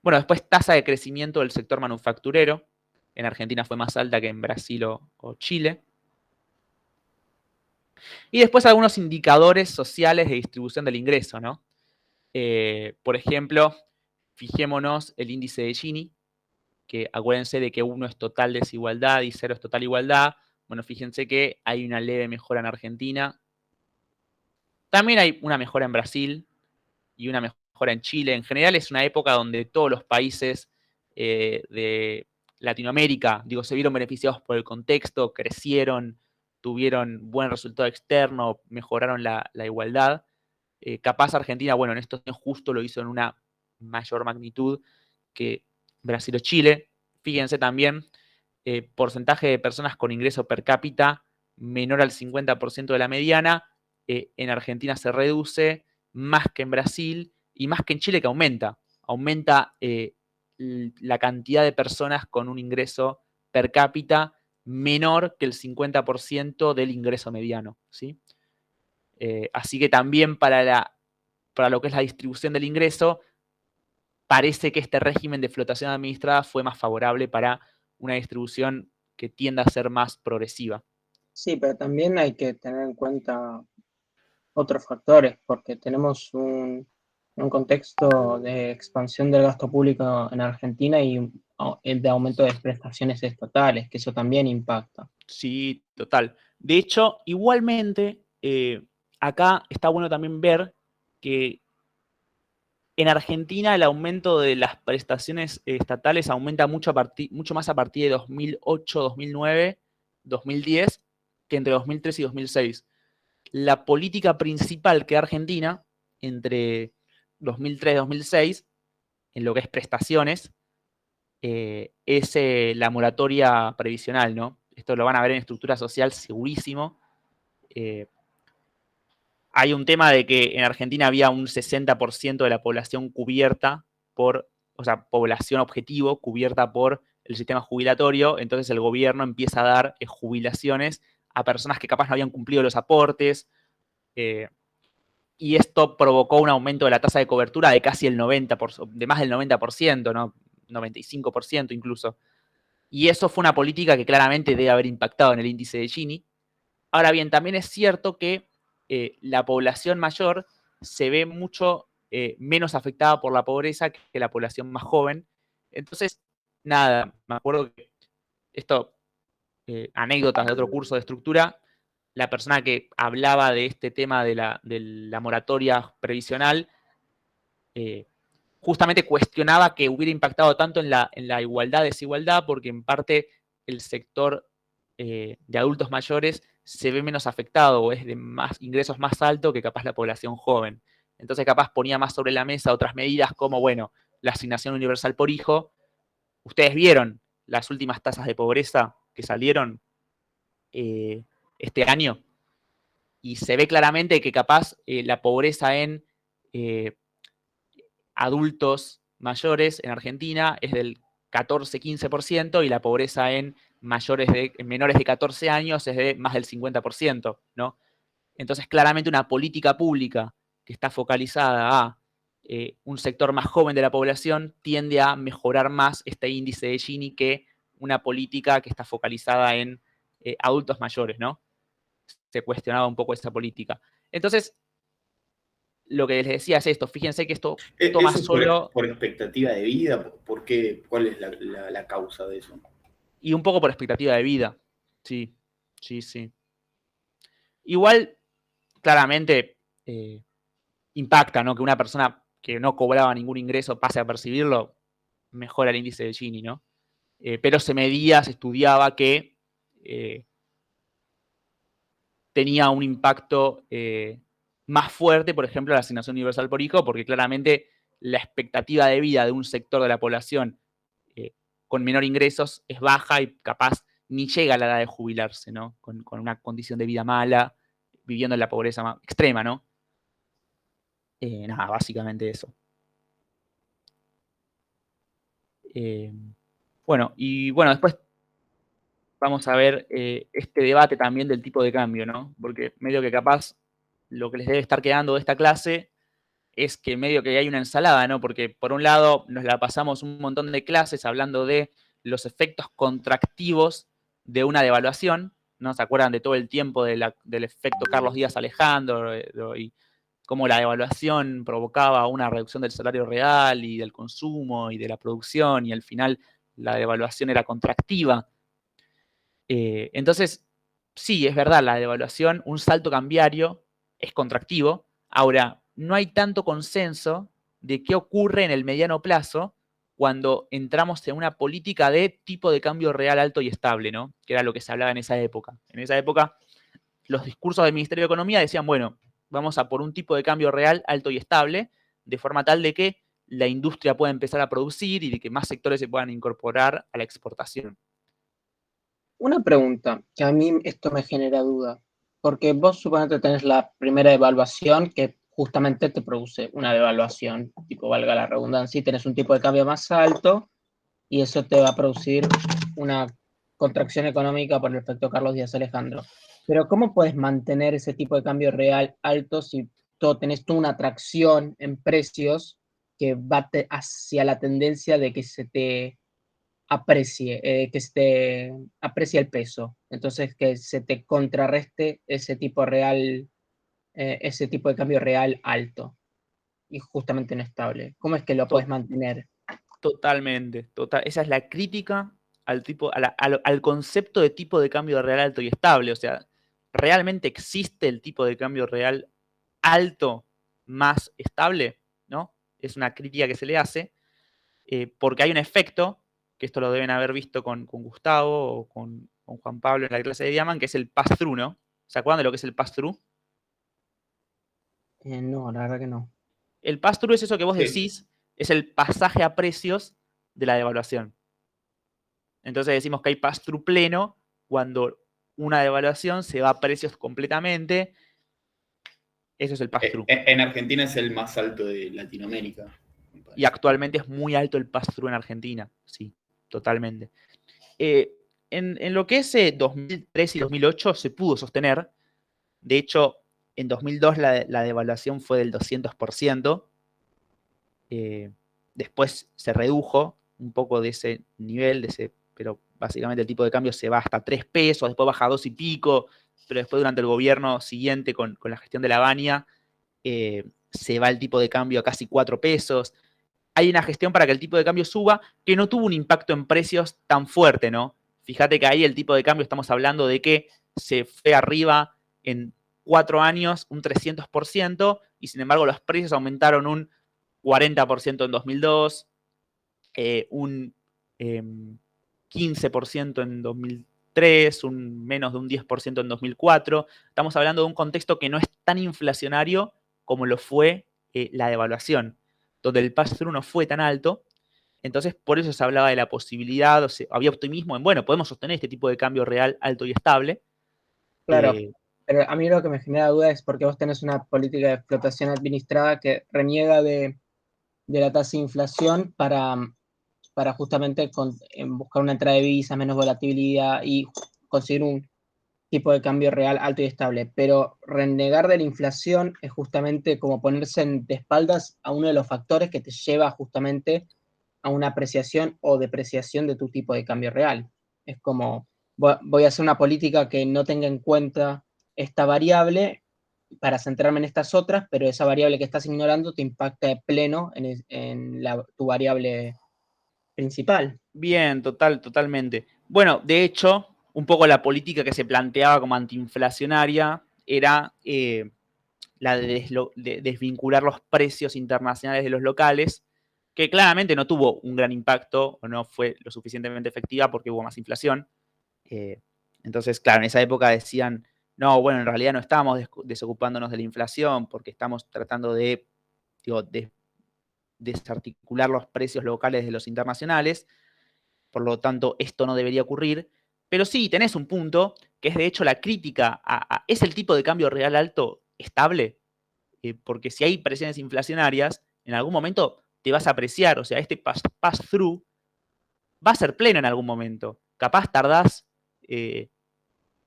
Bueno, después tasa de crecimiento del sector manufacturero. En Argentina fue más alta que en Brasil o Chile. Y después algunos indicadores sociales de distribución del ingreso, ¿no? Por ejemplo, fijémonos el índice de Gini, que acuérdense de que 1 es total desigualdad y 0 es total igualdad. Bueno, fíjense que hay una leve mejora en Argentina. También hay una mejora en Brasil y una mejora en Chile. En general es una época donde todos los países de Latinoamérica, se vieron beneficiados por el contexto, crecieron, tuvieron buen resultado externo, mejoraron la igualdad. Capaz Argentina, bueno, en estos años justo lo hizo en una mayor magnitud que Brasil o Chile. Fíjense también, porcentaje de personas con ingreso per cápita menor al 50% de la mediana. En Argentina se reduce más que en Brasil y más que en Chile, que aumenta. Aumenta la cantidad de personas con un ingreso per cápita menor que el 50% del ingreso mediano, ¿sí? Así que también para lo que es la distribución del ingreso, parece que este régimen de flotación administrada fue más favorable para una distribución que tienda a ser más progresiva. Sí, pero también hay que tener en cuenta otros factores, porque tenemos un contexto de expansión del gasto público en Argentina y de aumento de prestaciones estatales, que eso también impacta. Sí, total. De hecho, igualmente, acá está bueno también ver que en Argentina el aumento de las prestaciones estatales aumenta mucho más a partir de 2008, 2009, 2010, que entre 2003 y 2006. La política principal que Argentina, entre 2003 y 2006, en lo que es prestaciones, es la moratoria previsional, ¿no? Esto lo van a ver en estructura social segurísimo. Hay un tema de que en Argentina había un 60% de la población cubierta población objetivo cubierta por el sistema jubilatorio, entonces el gobierno empieza a dar jubilaciones a personas que capaz no habían cumplido los aportes, y esto provocó un aumento de la tasa de cobertura de casi el 90%, de más del 90%, ¿no? 95% incluso. Y eso fue una política que claramente debe haber impactado en el índice de Gini. Ahora bien, también es cierto que la población mayor se ve mucho menos afectada por la pobreza que la población más joven. Entonces, nada, me acuerdo que esto, anécdotas de otro curso de estructura, la persona que hablaba de este tema de la moratoria previsional, justamente cuestionaba que hubiera impactado tanto en la igualdad-desigualdad, porque en parte el sector de adultos mayores se ve menos afectado o es de ingresos más alto que capaz la población joven. Entonces capaz ponía más sobre la mesa otras medidas como, bueno, la asignación universal por hijo. Ustedes vieron las últimas tasas de pobreza que salieron este año y se ve claramente que capaz la pobreza en adultos mayores en Argentina es del 14-15% y la pobreza en menores de 14 años es de más del 50%, ¿no? Entonces, claramente una política pública que está focalizada a un sector más joven de la población tiende a mejorar más este índice de Gini que una política que está focalizada en adultos mayores, ¿no? Se cuestionaba un poco esa política. Entonces, lo que les decía es esto, fíjense que esto toma ¿Eso solo... por expectativa de vida? ¿Por qué? ¿Cuál es la causa de eso? Y un poco por expectativa de vida, sí, sí, sí. Igual, claramente, impacta, ¿no? Que una persona que no cobraba ningún ingreso pase a percibirlo, mejora el índice de Gini, ¿no? Pero se medía, se estudiaba que tenía un impacto más fuerte, por ejemplo, la asignación universal por hijo, porque claramente la expectativa de vida de un sector de la población con menor ingresos es baja y capaz ni llega a la edad de jubilarse, ¿no? Con una condición de vida mala, viviendo en la pobreza más extrema, ¿no? Nada, básicamente eso. Bueno, después vamos a ver este debate también del tipo de cambio, ¿no? Porque medio que capaz lo que les debe estar quedando de esta clase es que medio que hay una ensalada, ¿no? Porque por un lado nos la pasamos un montón de clases hablando de los efectos contractivos de una devaluación, ¿no? ¿Se acuerdan de todo el tiempo del efecto Carlos Díaz Alejandro y cómo la devaluación provocaba una reducción del salario real y del consumo y de la producción y al final la devaluación era contractiva? Entonces, sí, es verdad, la devaluación, un salto cambiario es contractivo. Ahora, no hay tanto consenso de qué ocurre en el mediano plazo cuando entramos en una política de tipo de cambio real alto y estable, ¿no? Que era lo que se hablaba en esa época. En esa época, los discursos del Ministerio de Economía decían, bueno, vamos a por un tipo de cambio real alto y estable, de forma tal de que la industria pueda empezar a producir y de que más sectores se puedan incorporar a la exportación. Una pregunta, que a mí esto me genera duda, porque vos suponete tenés la primera evaluación que justamente te produce una devaluación, tipo valga la redundancia, y tenés un tipo de cambio más alto y eso te va a producir una contracción económica por el efecto Carlos Díaz Alejandro. Pero ¿cómo puedes mantener ese tipo de cambio real alto si tenés tú una atracción en precios que va hacia la tendencia de que se te aprecie, que se te aprecie el peso? Entonces que se te contrarreste ese tipo real, ese tipo de cambio real alto y justamente no estable. ¿Cómo es que lo puedes mantener? Totalmente, total. Esa es la crítica al tipo, al concepto de tipo de cambio real alto y estable. O sea, ¿realmente existe el tipo de cambio real alto más estable? ¿No? Es una crítica que se le hace, porque hay un efecto, que esto lo deben haber visto con Gustavo o con Juan Pablo en la clase de Diamant, que es el pass-through, ¿no? ¿Se acuerdan de lo que es el pass-through? No, la verdad que no. El pass-through es eso que vos Sí. decís, es el pasaje a precios de la devaluación. Entonces decimos que hay pass-through pleno cuando una devaluación se va a precios completamente. Eso es el pass-through. En Argentina es el más alto de Latinoamérica. Y actualmente es muy alto el pass-through en Argentina. Sí, totalmente. En lo que es 2003 y 2008 se pudo sostener. De hecho, en 2002 la devaluación fue del 200%. Después se redujo un poco de ese nivel, pero básicamente el tipo de cambio se va hasta 3 pesos, después baja a 2 y pico, pero después durante el gobierno siguiente con la gestión de la Baña se va el tipo de cambio a casi 4 pesos. hay una gestión para que el tipo de cambio suba que no tuvo un impacto en precios tan fuerte, ¿no? Fíjate que ahí el tipo de cambio estamos hablando de que se fue arriba en 4 años un 300% y sin embargo los precios aumentaron un 40% en 2002, un 15% en 2003, un menos de un 10% en 2004. Estamos hablando de un contexto que no es tan inflacionario como lo fue la devaluación, donde el pass-through no fue tan alto. Entonces, por eso se hablaba de la posibilidad, o sea, había optimismo en, bueno, podemos sostener este tipo de cambio real alto y estable. Claro, pero a mí lo que me genera duda es porque vos tenés una política de explotación administrada que reniega de la tasa de inflación para justamente buscar una entrada de divisas, menos volatilidad y conseguir un tipo de cambio real alto y estable. Pero renegar de la inflación es justamente como ponerse de espaldas a uno de los factores que te lleva justamente a una apreciación o depreciación de tu tipo de cambio real. Es como, voy a hacer una política que no tenga en cuenta esta variable para centrarme en estas otras, pero esa variable que estás ignorando te impacta de pleno en tu variable principal. Bien, totalmente. Bueno, de hecho, un poco la política que se planteaba como antiinflacionaria era la de desvincular los precios internacionales de los locales, que claramente no tuvo un gran impacto o no fue lo suficientemente efectiva porque hubo más inflación. Entonces, claro, en esa época decían, no, bueno, en realidad no estamos desocupándonos de la inflación porque estamos tratando de desarticular los precios locales de los internacionales, por lo tanto, esto no debería ocurrir. Pero sí, tenés un punto, que es de hecho la crítica ¿es el tipo de cambio real alto estable? Porque si hay presiones inflacionarias, en algún momento te vas a apreciar, o sea, este pass-through va a ser pleno en algún momento. Capaz tardás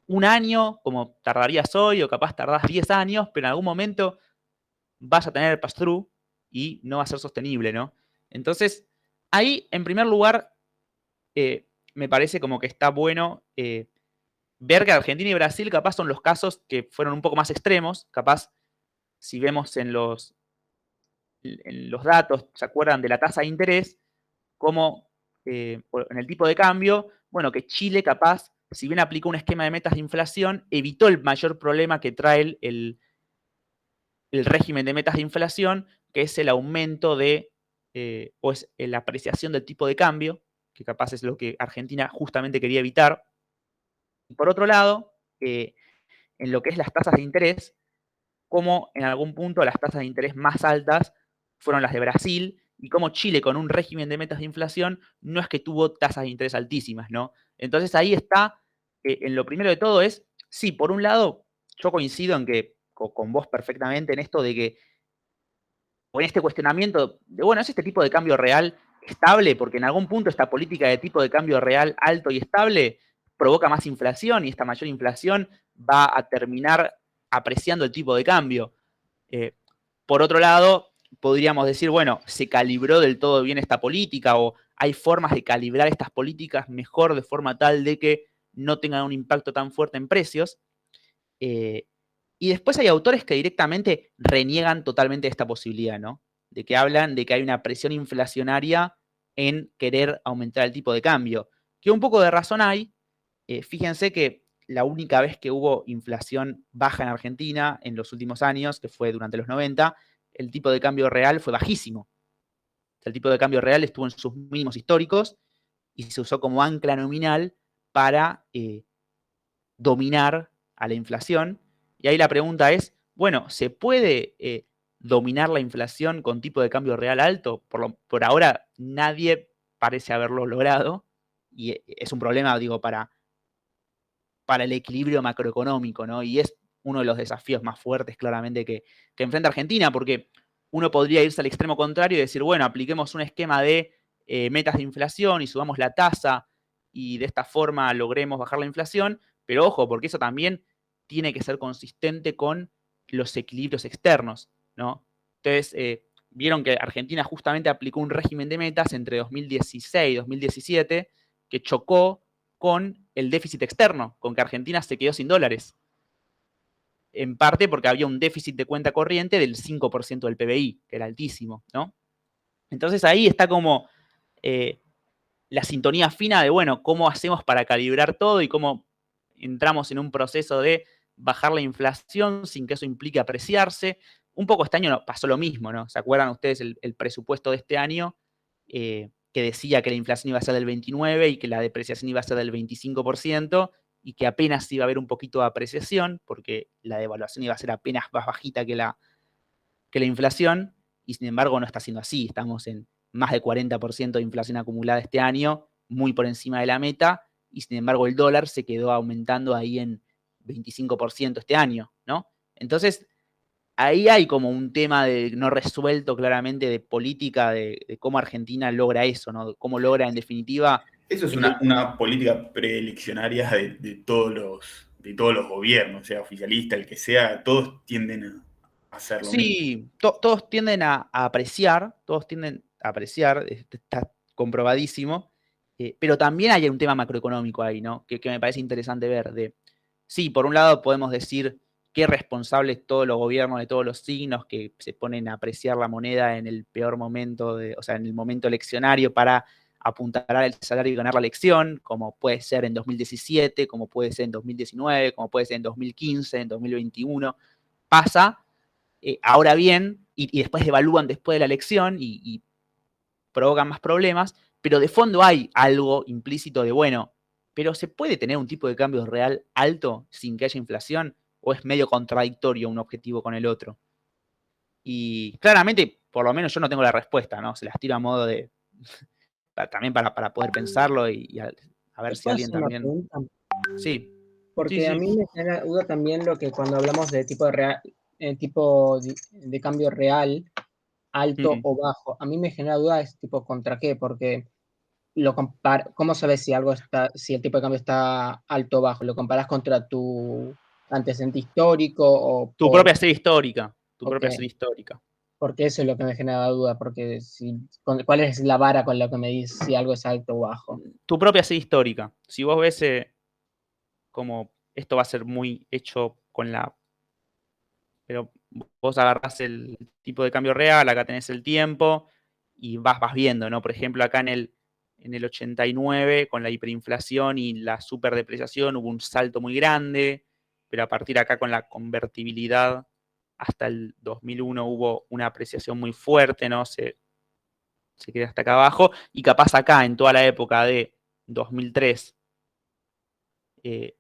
un año, como tardarías hoy, o capaz tardás 10 años, pero en algún momento vas a tener el pass-through y no va a ser sostenible, ¿no? Entonces, ahí, en primer lugar, me parece como que está bueno ver que Argentina y Brasil capaz son los casos que fueron un poco más extremos. Capaz, si vemos en los datos, ¿se acuerdan de la tasa de interés? Como en el tipo de cambio, bueno, que Chile capaz, si bien aplicó un esquema de metas de inflación, evitó el mayor problema que trae el régimen de metas de inflación, que es el aumento de, o es la apreciación del tipo de cambio, que capaz es lo que Argentina justamente quería evitar. Y por otro lado, en lo que es las tasas de interés, como en algún punto las tasas de interés más altas fueron las de Brasil, y como Chile, con un régimen de metas de inflación, no es que tuvo tasas de interés altísimas, ¿no? Entonces ahí está, en lo primero de todo es, sí, por un lado, yo coincido en que, con vos perfectamente, en esto de que, o en este cuestionamiento de, bueno, ¿es este tipo de cambio real estable? Porque en algún punto esta política de tipo de cambio real alto y estable provoca más inflación y esta mayor inflación va a terminar apreciando el tipo de cambio. Por otro lado, podríamos decir, bueno, se calibró del todo bien esta política o hay formas de calibrar estas políticas mejor de forma tal de que no tengan un impacto tan fuerte en precios. Y después hay autores que directamente reniegan totalmente esta posibilidad, ¿no? De que hablan de que hay una presión inflacionaria en querer aumentar el tipo de cambio. Que un poco de razón hay. Fíjense que la única vez que hubo inflación baja en Argentina en los últimos años, que fue durante los 90, el tipo de cambio real fue bajísimo. El tipo de cambio real estuvo en sus mínimos históricos y se usó como ancla nominal para dominar a la inflación. Y ahí la pregunta es, bueno, ¿se puede dominar la inflación con tipo de cambio real alto? Por ahora nadie parece haberlo logrado y es un problema, digo, para el equilibrio macroeconómico, ¿no? Y es uno de los desafíos más fuertes, claramente, que enfrenta Argentina, porque uno podría irse al extremo contrario y decir, bueno, apliquemos un esquema de metas de inflación y subamos la tasa y de esta forma logremos bajar la inflación, pero ojo, porque eso también tiene que ser consistente con los equilibrios externos, ¿no? Entonces, vieron que Argentina justamente aplicó un régimen de metas entre 2016 y 2017 que chocó con el déficit externo, con que Argentina se quedó sin dólares. En parte porque había un déficit de cuenta corriente del 5% del PBI, que era altísimo, ¿no? Entonces ahí está como la sintonía fina de, bueno, cómo hacemos para calibrar todo y cómo entramos en un proceso de bajar la inflación sin que eso implique apreciarse. Un poco este año pasó lo mismo, ¿no? ¿Se acuerdan ustedes el presupuesto de este año que decía que la inflación iba a ser del 29% y que la depreciación iba a ser del 25% y que apenas iba a haber un poquito de apreciación porque la devaluación iba a ser apenas más bajita que la inflación, y sin embargo no está siendo así. Estamos en más de 40% de inflación acumulada este año, muy por encima de la meta, y sin embargo el dólar se quedó aumentando ahí en 25% este año, ¿no? Entonces, ahí hay como un tema de no resuelto claramente de política, de cómo Argentina logra eso, ¿no? Cómo logra, en definitiva... Eso es una política preeleccionaria de todos los gobiernos, sea oficialista, el que sea, todos tienden a hacer lo mismo. Sí, todos tienden a apreciar, está comprobadísimo, pero también hay un tema macroeconómico ahí, ¿no? Que me parece interesante ver. Sí, por un lado podemos decir qué responsables todos los gobiernos de todos los signos que se ponen a apreciar la moneda en el peor momento, o sea, en el momento eleccionario para apuntalar el salario y ganar la elección, como puede ser en 2017, como puede ser en 2019, como puede ser en 2015, en 2021. Pasa. Ahora bien, y después evalúan después de la elección y provocan más problemas, pero de fondo hay algo implícito de, bueno, pero ¿se puede tener un tipo de cambio real alto sin que haya inflación? ¿O es medio contradictorio un objetivo con el otro? Y claramente, por lo menos yo no tengo la respuesta, ¿no? Se las tiro a modo de... también para poder pensarlo y a ver ¿Te si puedo alguien hacer una también... pregunta? Sí, Porque a sí. mí me genera duda también lo que cuando hablamos de tipo de cambio real, alto o bajo, a mí me genera duda es tipo contra qué, porque ¿cómo sabes si si el tipo de cambio está alto o bajo? ¿Lo comparas contra tu antecedente histórico o Tu propia serie histórica, ok, histórica. porque eso es lo que me genera duda, porque ¿cuál es la vara con la que me dices si algo es alto o bajo? Tu propia serie histórica. Si vos ves como esto va a ser muy hecho con la... Pero vos agarrás el tipo de cambio real, acá tenés el tiempo y vas viendo, ¿no? Por ejemplo, acá en el 89, con la hiperinflación y la superdepreciación, hubo un salto muy grande, pero a partir de acá con la convertibilidad hasta el 2001 hubo una apreciación muy fuerte, ¿no? Se queda hasta acá abajo, y capaz acá en toda la época de 2003,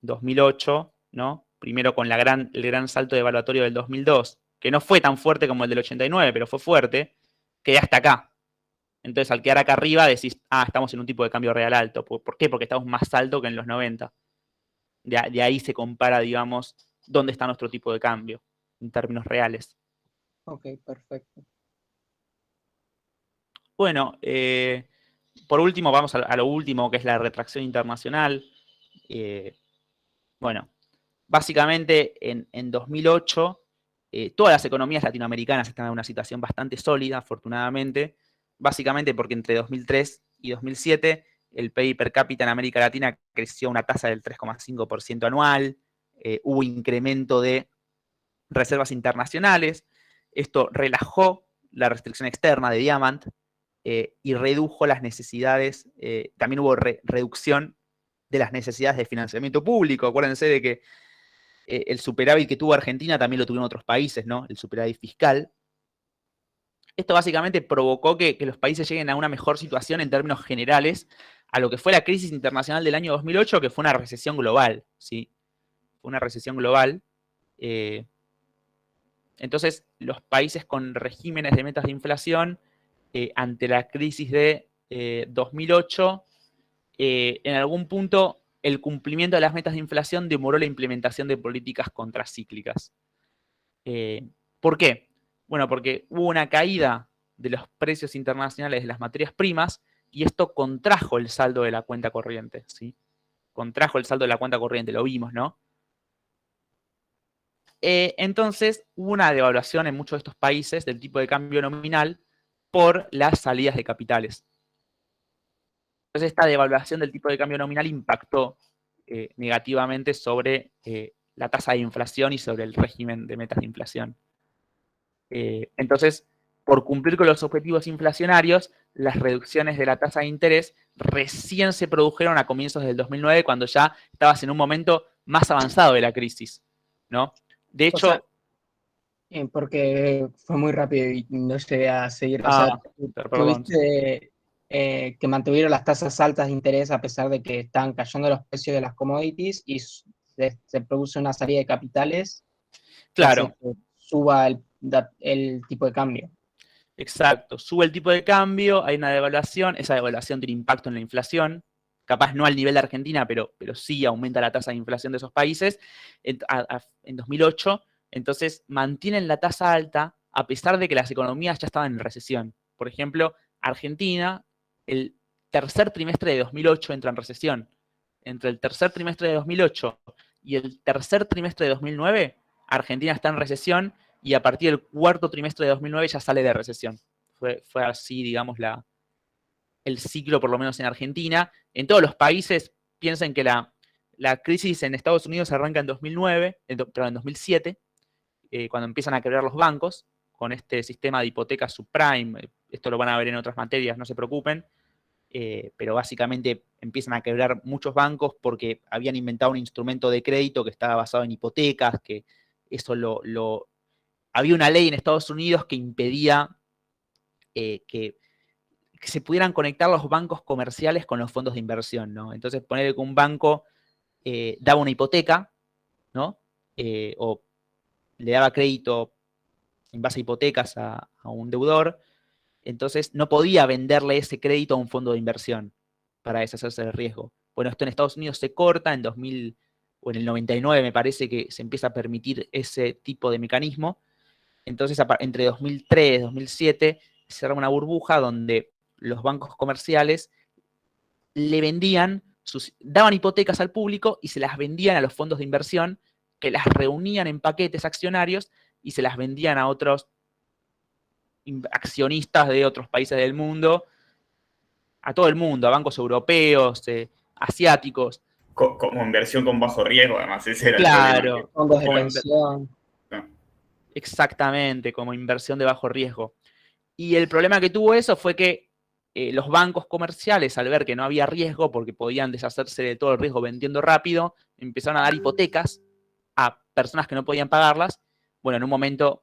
2008, ¿no? Primero con el gran salto devaluatorio del 2002, que no fue tan fuerte como el del 89, pero fue fuerte, quedé hasta acá. Entonces, al quedar acá arriba, decís, estamos en un tipo de cambio real alto. ¿Por qué? Porque estamos más alto que en los 90. De ahí se compara, digamos, dónde está nuestro tipo de cambio, en términos reales. Ok, perfecto. Bueno, por último, vamos a lo último, que es la retracción internacional. Bueno, básicamente en 2008 todas las economías latinoamericanas están en una situación bastante sólida, afortunadamente, básicamente porque entre 2003 y 2007 el PIB per cápita en América Latina creció a una tasa del 3,5% anual, hubo incremento de reservas internacionales, esto relajó la restricción externa de Diamant y redujo las necesidades, también hubo reducción de las necesidades de financiamiento público. Acuérdense de que el superávit que tuvo Argentina también lo tuvieron otros países, ¿no? El superávit fiscal. Esto básicamente provocó que los países lleguen a una mejor situación en términos generales a lo que fue la crisis internacional del año 2008, que fue una recesión global, ¿sí? Fue una recesión global. Entonces, los países con regímenes de metas de inflación, ante la crisis de 2008, en algún punto el cumplimiento de las metas de inflación demoró la implementación de políticas contracíclicas. ¿Por qué? Bueno, porque hubo una caída de los precios internacionales de las materias primas y esto contrajo el saldo de la cuenta corriente, ¿sí? Contrajo el saldo de la cuenta corriente, lo vimos, ¿no? Entonces, hubo una devaluación en muchos de estos países del tipo de cambio nominal por las salidas de capitales. Entonces, esta devaluación del tipo de cambio nominal impactó negativamente sobre la tasa de inflación y sobre el régimen de metas de inflación. Entonces, por cumplir con los objetivos inflacionarios, las reducciones de la tasa de interés recién se produjeron a comienzos del 2009, cuando ya estabas en un momento más avanzado de la crisis, ¿no? De O sea, hecho, porque fue muy rápido y no llegué a seguir. O sea, perdón. tuviste que mantuvieron las tasas altas de interés a pesar de que estaban cayendo los precios de las commodities y se produce una salida de capitales que hace Claro, que suba el tipo de cambio. exacto. Sube el tipo de cambio, hay una devaluación, esa devaluación tiene impacto en la inflación, capaz no al nivel de Argentina, pero sí aumenta la tasa de inflación de esos países en 2008. Entonces mantienen la tasa alta a pesar de que las economías ya estaban en recesión. Por ejemplo, Argentina, el tercer trimestre de 2008 entra en recesión. Entre el tercer trimestre de 2008 y el tercer trimestre de 2009, Argentina está en recesión, y a partir del cuarto trimestre de 2009 ya sale de recesión. Fue así, digamos, el ciclo, por lo menos en Argentina. En todos los países, piensen que la crisis en Estados Unidos arranca en 2009, perdón, en 2007, cuando empiezan a quebrar los bancos con este sistema de hipotecas subprime. Esto lo van a ver en otras materias, no se preocupen. Pero básicamente empiezan a quebrar muchos bancos porque habían inventado un instrumento de crédito que estaba basado en hipotecas, que eso había una ley en Estados Unidos que impedía que se pudieran conectar los bancos comerciales con los fondos de inversión, ¿no? Entonces, ponerle que un banco daba una hipoteca, ¿no? O le daba crédito en base a hipotecas a un deudor, entonces no podía venderle ese crédito a un fondo de inversión para deshacerse del riesgo. Bueno, esto en Estados Unidos se corta en 2000 o en el 99, me parece que se empieza a permitir ese tipo de mecanismo. Entonces, entre 2003 y 2007 se arma una burbuja donde los bancos comerciales daban hipotecas al público y se las vendían a los fondos de inversión, que las reunían en paquetes accionarios y se las vendían a otros accionistas de otros países del mundo, a todo el mundo, a bancos europeos, asiáticos. Como inversión con bajo riesgo, además, ese era el Claro, problema. Fondos de como pensión. exactamente, como inversión de bajo riesgo. Y el problema que tuvo eso fue que los bancos comerciales, al ver que no había riesgo, porque podían deshacerse de todo el riesgo vendiendo rápido, empezaron a dar hipotecas a personas que no podían pagarlas. Bueno, en un momento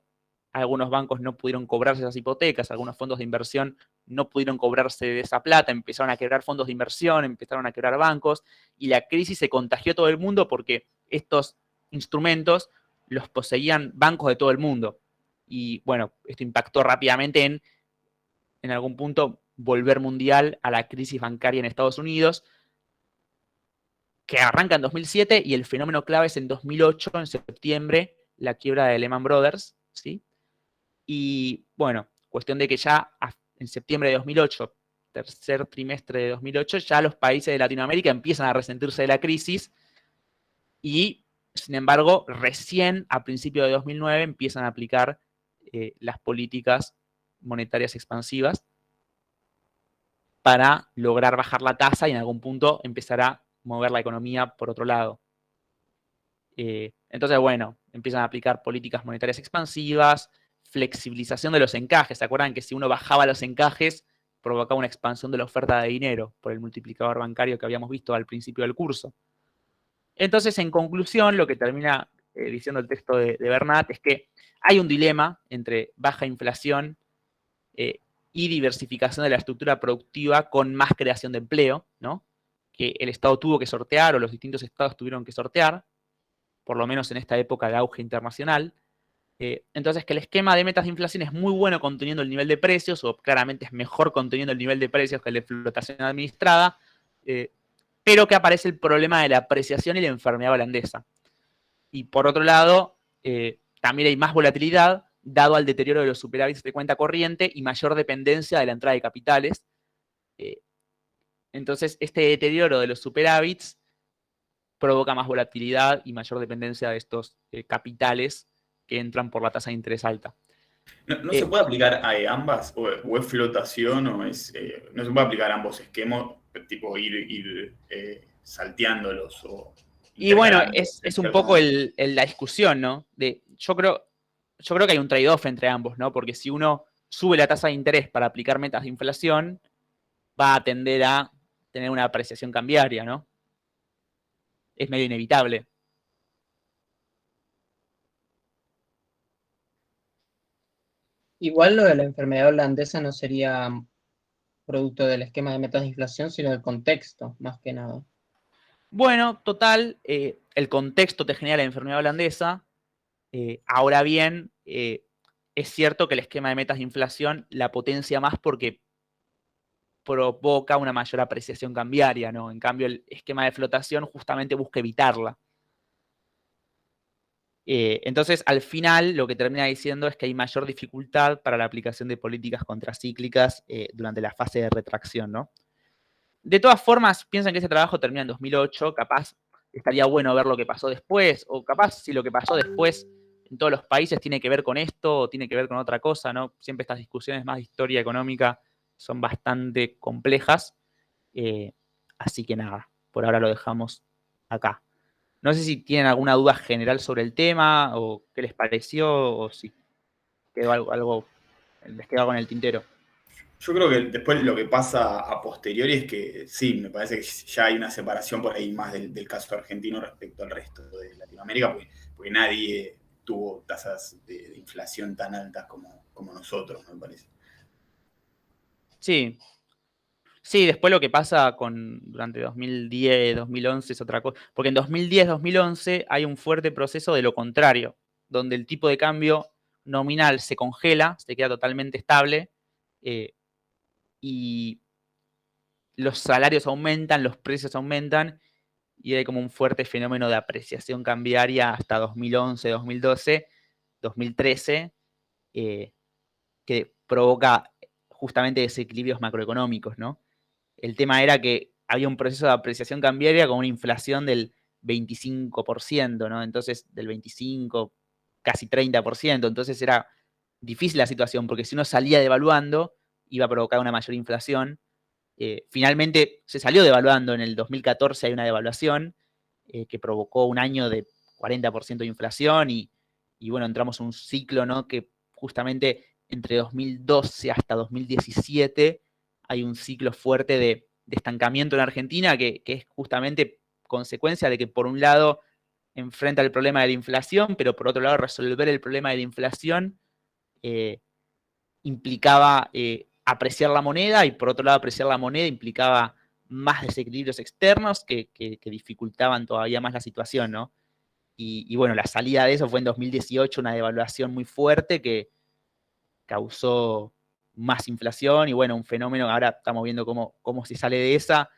algunos bancos no pudieron cobrarse esas hipotecas, algunos fondos de inversión no pudieron cobrarse de esa plata, empezaron a quebrar fondos de inversión, empezaron a quebrar bancos, y la crisis se contagió a todo el mundo porque estos instrumentos los poseían bancos de todo el mundo. Y bueno, esto impactó rápidamente en algún punto, volver mundial a la crisis bancaria en Estados Unidos, que arranca en 2007 y el fenómeno clave es en 2008, en septiembre, la quiebra de Lehman Brothers, ¿sí? Y bueno, cuestión de que ya en septiembre de 2008, tercer trimestre de 2008, ya los países de Latinoamérica empiezan a resentirse de la crisis y, sin embargo, recién a principios de 2009 empiezan a aplicar las políticas monetarias expansivas para lograr bajar la tasa y en algún punto empezar a mover la economía por otro lado. Entonces, bueno, empiezan a aplicar políticas monetarias expansivas, flexibilización de los encajes. ¿Se acuerdan que si uno bajaba los encajes, provocaba una expansión de la oferta de dinero por el multiplicador bancario que habíamos visto al principio del curso? Entonces, en conclusión, lo que termina diciendo el texto de Bernat es que hay un dilema entre baja inflación y diversificación de la estructura productiva con más creación de empleo, ¿no? Que el Estado tuvo que sortear, o los distintos estados tuvieron que sortear, por lo menos en esta época de auge internacional. Entonces, que el esquema de metas de inflación es muy bueno conteniendo el nivel de precios, o claramente es mejor conteniendo el nivel de precios que el de flotación administrada, pero que aparece el problema de la apreciación y la enfermedad holandesa. Y por otro lado, también hay más volatilidad, dado al deterioro de los superávits de cuenta corriente y mayor dependencia de la entrada de capitales. Entonces, este deterioro de los superávits provoca más volatilidad y mayor dependencia de estos capitales que entran por la tasa de interés alta. ¿No se puede aplicar a ambas? ¿O es flotación? ¿No se puede aplicar a ambos esquemas? Tipo ir salteándolos. Y bueno, es un poco la discusión, ¿no? Yo creo que hay un trade-off entre ambos, ¿no? Porque si uno sube la tasa de interés para aplicar metas de inflación, va a tender a tener una apreciación cambiaria, ¿no? Es medio inevitable. Igual lo de la enfermedad holandesa no sería producto del esquema de metas de inflación, sino del contexto, más que nada. Bueno, total, el contexto te genera la enfermedad holandesa. Ahora bien, es cierto que el esquema de metas de inflación la potencia más porque provoca una mayor apreciación cambiaria, ¿no? En cambio, el esquema de flotación justamente busca evitarla. Entonces, al final, lo que termina diciendo es que hay mayor dificultad para la aplicación de políticas contracíclicas durante la fase de retracción, ¿no? De todas formas, piensan que ese trabajo termina en 2008, capaz estaría bueno ver lo que pasó después, o capaz si lo que pasó después en todos los países tiene que ver con esto o tiene que ver con otra cosa, ¿no? Siempre estas discusiones más de historia económica son bastante complejas, así que nada, por ahora lo dejamos acá. No sé si tienen alguna duda general sobre el tema, o qué les pareció, o si quedó algo les quedó algo en el tintero. Yo creo que después lo que pasa a posteriori es que sí, me parece que ya hay una separación por ahí más del caso argentino respecto al resto de Latinoamérica, porque nadie tuvo tasas de inflación tan altas como nosotros, me parece. Sí. Sí, después lo que pasa durante 2010, 2011 es otra cosa. Porque en 2010, 2011 hay un fuerte proceso de lo contrario, donde el tipo de cambio nominal se congela, se queda totalmente estable, y los salarios aumentan, los precios aumentan, y hay como un fuerte fenómeno de apreciación cambiaria hasta 2011, 2012, 2013, que provoca justamente desequilibrios macroeconómicos, ¿no? El tema era que había un proceso de apreciación cambiaria con una inflación del 25%, ¿no? Entonces, del 25, casi 30%. Entonces era difícil la situación, porque si uno salía devaluando, iba a provocar una mayor inflación. Finalmente se salió devaluando. En el 2014 hay una devaluación que provocó un año de 40% de inflación y bueno, entramos en un ciclo, ¿no? Que justamente entre 2012 hasta 2017 hay un ciclo fuerte de estancamiento en Argentina que es justamente consecuencia de que por un lado enfrenta el problema de la inflación, pero por otro lado resolver el problema de la inflación implicaba apreciar la moneda, y por otro lado apreciar la moneda implicaba más desequilibrios externos que dificultaban todavía más la situación, ¿no? Y bueno, la salida de eso fue en 2018, una devaluación muy fuerte que causó más inflación y bueno, un fenómeno, ahora estamos viendo cómo se sale de esa.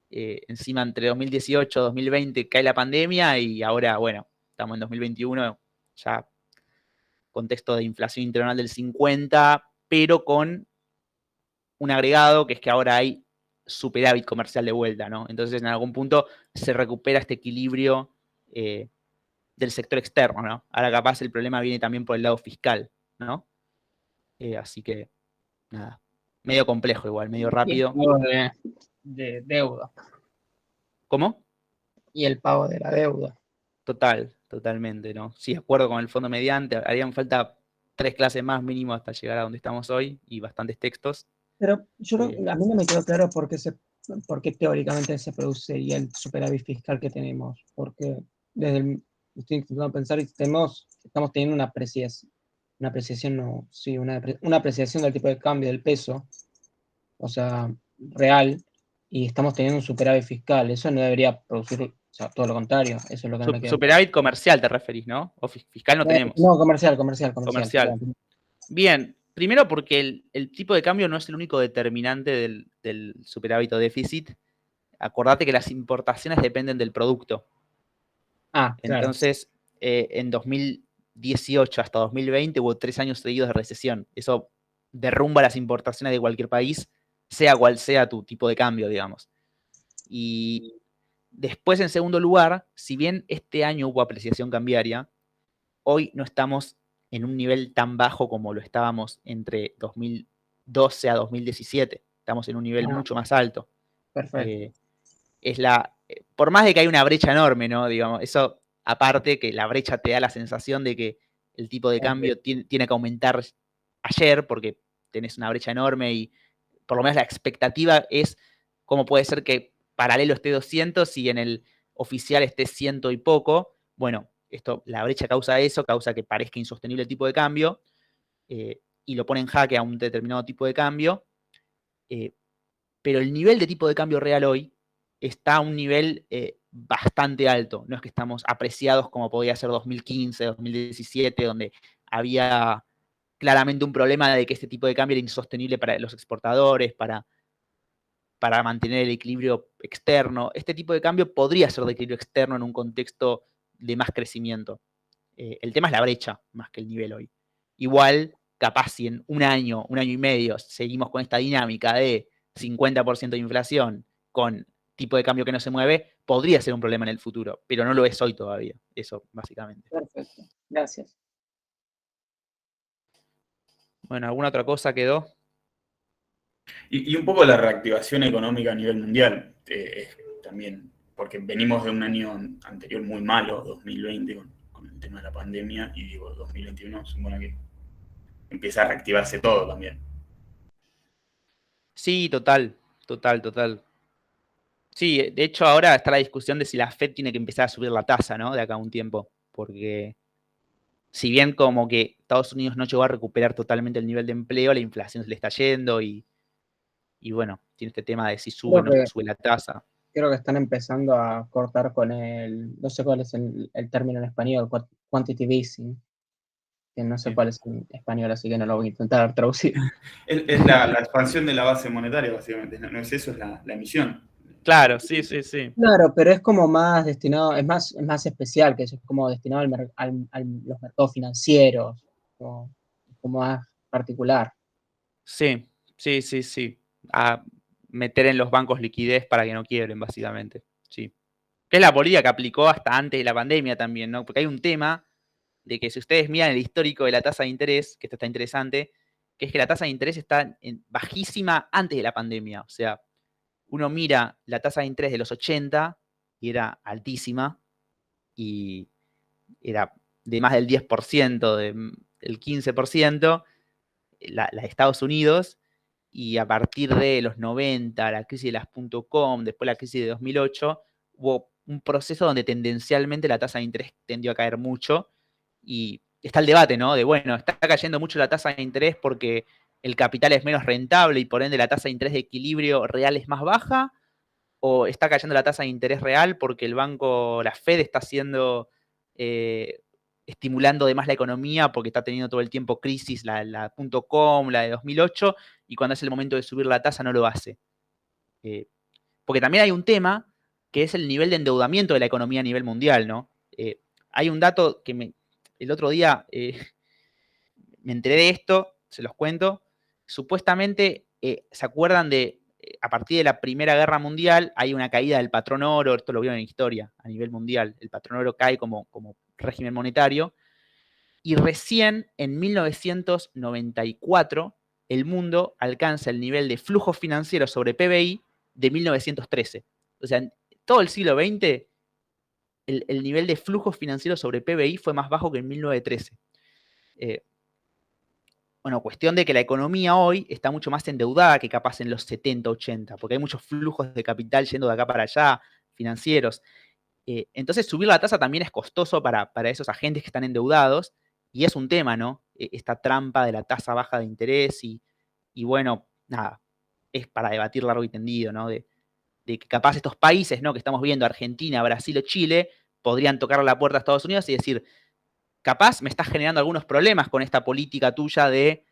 Encima entre 2018 y 2020 cae la pandemia y ahora, bueno, estamos en 2021, ya contexto de inflación interanual del 50, pero con un agregado que es que ahora hay superávit comercial de vuelta, ¿no? Entonces en algún punto se recupera este equilibrio del sector externo, ¿no? Ahora capaz el problema viene también por el lado fiscal, ¿no? Así que, nada, medio complejo igual, medio rápido. Y el pago de deuda. ¿Cómo? Y el pago de la deuda. Totalmente, ¿no? Sí, de acuerdo con el fondo mediante, harían falta 3 clases más mínimo hasta llegar a donde estamos hoy y bastantes textos. Pero a mí no me quedó claro por qué teóricamente se produciría el superávit fiscal que tenemos. Porque estoy intentando pensar y estamos teniendo una apreciación del tipo de cambio del peso, o sea, real, y estamos teniendo un superávit fiscal. Eso no debería producir, o sea, todo lo contrario. Eso es lo que no me queda. Superávit comercial te referís, ¿no? O fiscal no tenemos. No, comercial. Bien, primero porque el tipo de cambio no es el único determinante del superávit o déficit. Acordate que las importaciones dependen del producto. Claro. Entonces, en 2018 hasta 2020 hubo 3 años seguidos de recesión. Eso derrumba las importaciones de cualquier país, sea cual sea tu tipo de cambio, digamos. Y después, en segundo lugar, si bien este año hubo apreciación cambiaria, hoy no estamos en un nivel tan bajo como lo estábamos entre 2012 a 2017. Estamos en un nivel mucho más alto. Perfecto. Por más de que hay una brecha enorme, ¿no? Digamos, eso aparte que la brecha te da la sensación de que el tipo de cambio tiene que aumentar ayer, porque tenés una brecha enorme y por lo menos la expectativa es cómo puede ser que paralelo esté 200 y en el oficial esté 100 y poco. Bueno, la brecha causa eso, causa que parezca insostenible el tipo de cambio y lo pone en jaque a un determinado tipo de cambio. Pero el nivel de tipo de cambio real hoy está a un nivel bastante alto. No es que estamos apreciados como podía ser 2015, 2017, donde había claramente un problema de que este tipo de cambio era insostenible para los exportadores, para mantener el equilibrio externo. Este tipo de cambio podría ser de equilibrio externo en un contexto de más crecimiento. El tema es la brecha, más que el nivel hoy. Igual, capaz si en un año y medio, seguimos con esta dinámica de 50% de inflación con tipo de cambio que no se mueve, podría ser un problema en el futuro, pero no lo es hoy todavía. Eso, básicamente. Perfecto, gracias. Bueno, ¿alguna otra cosa quedó? Y un poco la reactivación económica a nivel mundial también, porque venimos de un año anterior muy malo, 2020, con el tema de la pandemia, y digo, 2021 supone que empieza a reactivarse todo también. Sí, total. Sí, de hecho ahora está la discusión de si la Fed tiene que empezar a subir la tasa, ¿no? De acá a un tiempo, porque si bien como que Estados Unidos no llegó a recuperar totalmente el nivel de empleo, la inflación se le está yendo y bueno, tiene este tema de si sube o no sube la tasa. Creo que están empezando a cortar con no sé cuál es el término en español, quantitative easing, que no sé cuál es en español, así que no lo voy a intentar traducir. Es la expansión de la base monetaria, básicamente, no es eso, es la emisión. Claro, sí. Claro, pero es como más destinado, es más especial, que eso es como destinado a los mercados financieros, como más particular. Sí. A meter en los bancos liquidez para que no quiebren, básicamente. Sí. Que es la política que aplicó hasta antes de la pandemia también, ¿no? Porque hay un tema de que si ustedes miran el histórico de la tasa de interés, que esto está interesante, que es que la tasa de interés está bajísima antes de la pandemia. O sea, uno mira la tasa de interés de los 80 y era altísima y era de más del 10%, del 15%, la de Estados Unidos, y a partir de los 90, la crisis de las .com, después la crisis de 2008, hubo un proceso donde tendencialmente la tasa de interés tendió a caer mucho y está el debate, ¿no? De, bueno, está cayendo mucho la tasa de interés porque el capital es menos rentable y por ende la tasa de interés de equilibrio real es más baja, o está cayendo la tasa de interés real porque el banco, la Fed está haciendo, estimulando de más la economía porque está teniendo todo el tiempo crisis, la .com, la de 2008, y cuando es el momento de subir la tasa no lo hace. Porque también hay un tema que es el nivel de endeudamiento de la economía a nivel mundial, ¿no? Hay un dato que el otro día me enteré de esto, se los cuento. Supuestamente, ¿se acuerdan de a partir de la Primera Guerra Mundial hay una caída del patrón oro? Esto lo vieron en historia a nivel mundial. El patrón oro cae como régimen monetario. Y recién en 1994 el mundo alcanza el nivel de flujo financiero sobre PBI de 1913. O sea, en todo el siglo XX el nivel de flujo financiero sobre PBI fue más bajo que en 1913. Bueno, cuestión de que la economía hoy está mucho más endeudada que capaz en los 70, 80, porque hay muchos flujos de capital yendo de acá para allá, financieros. Entonces, subir la tasa también es costoso para esos agentes que están endeudados, y es un tema, ¿no? Esta trampa de la tasa baja de interés, y bueno, nada, es para debatir largo y tendido, ¿no? De que capaz estos países, ¿no? Que estamos viendo, Argentina, Brasil o Chile, podrían tocar la puerta a Estados Unidos y decir, capaz me estás generando algunos problemas con esta política tuya de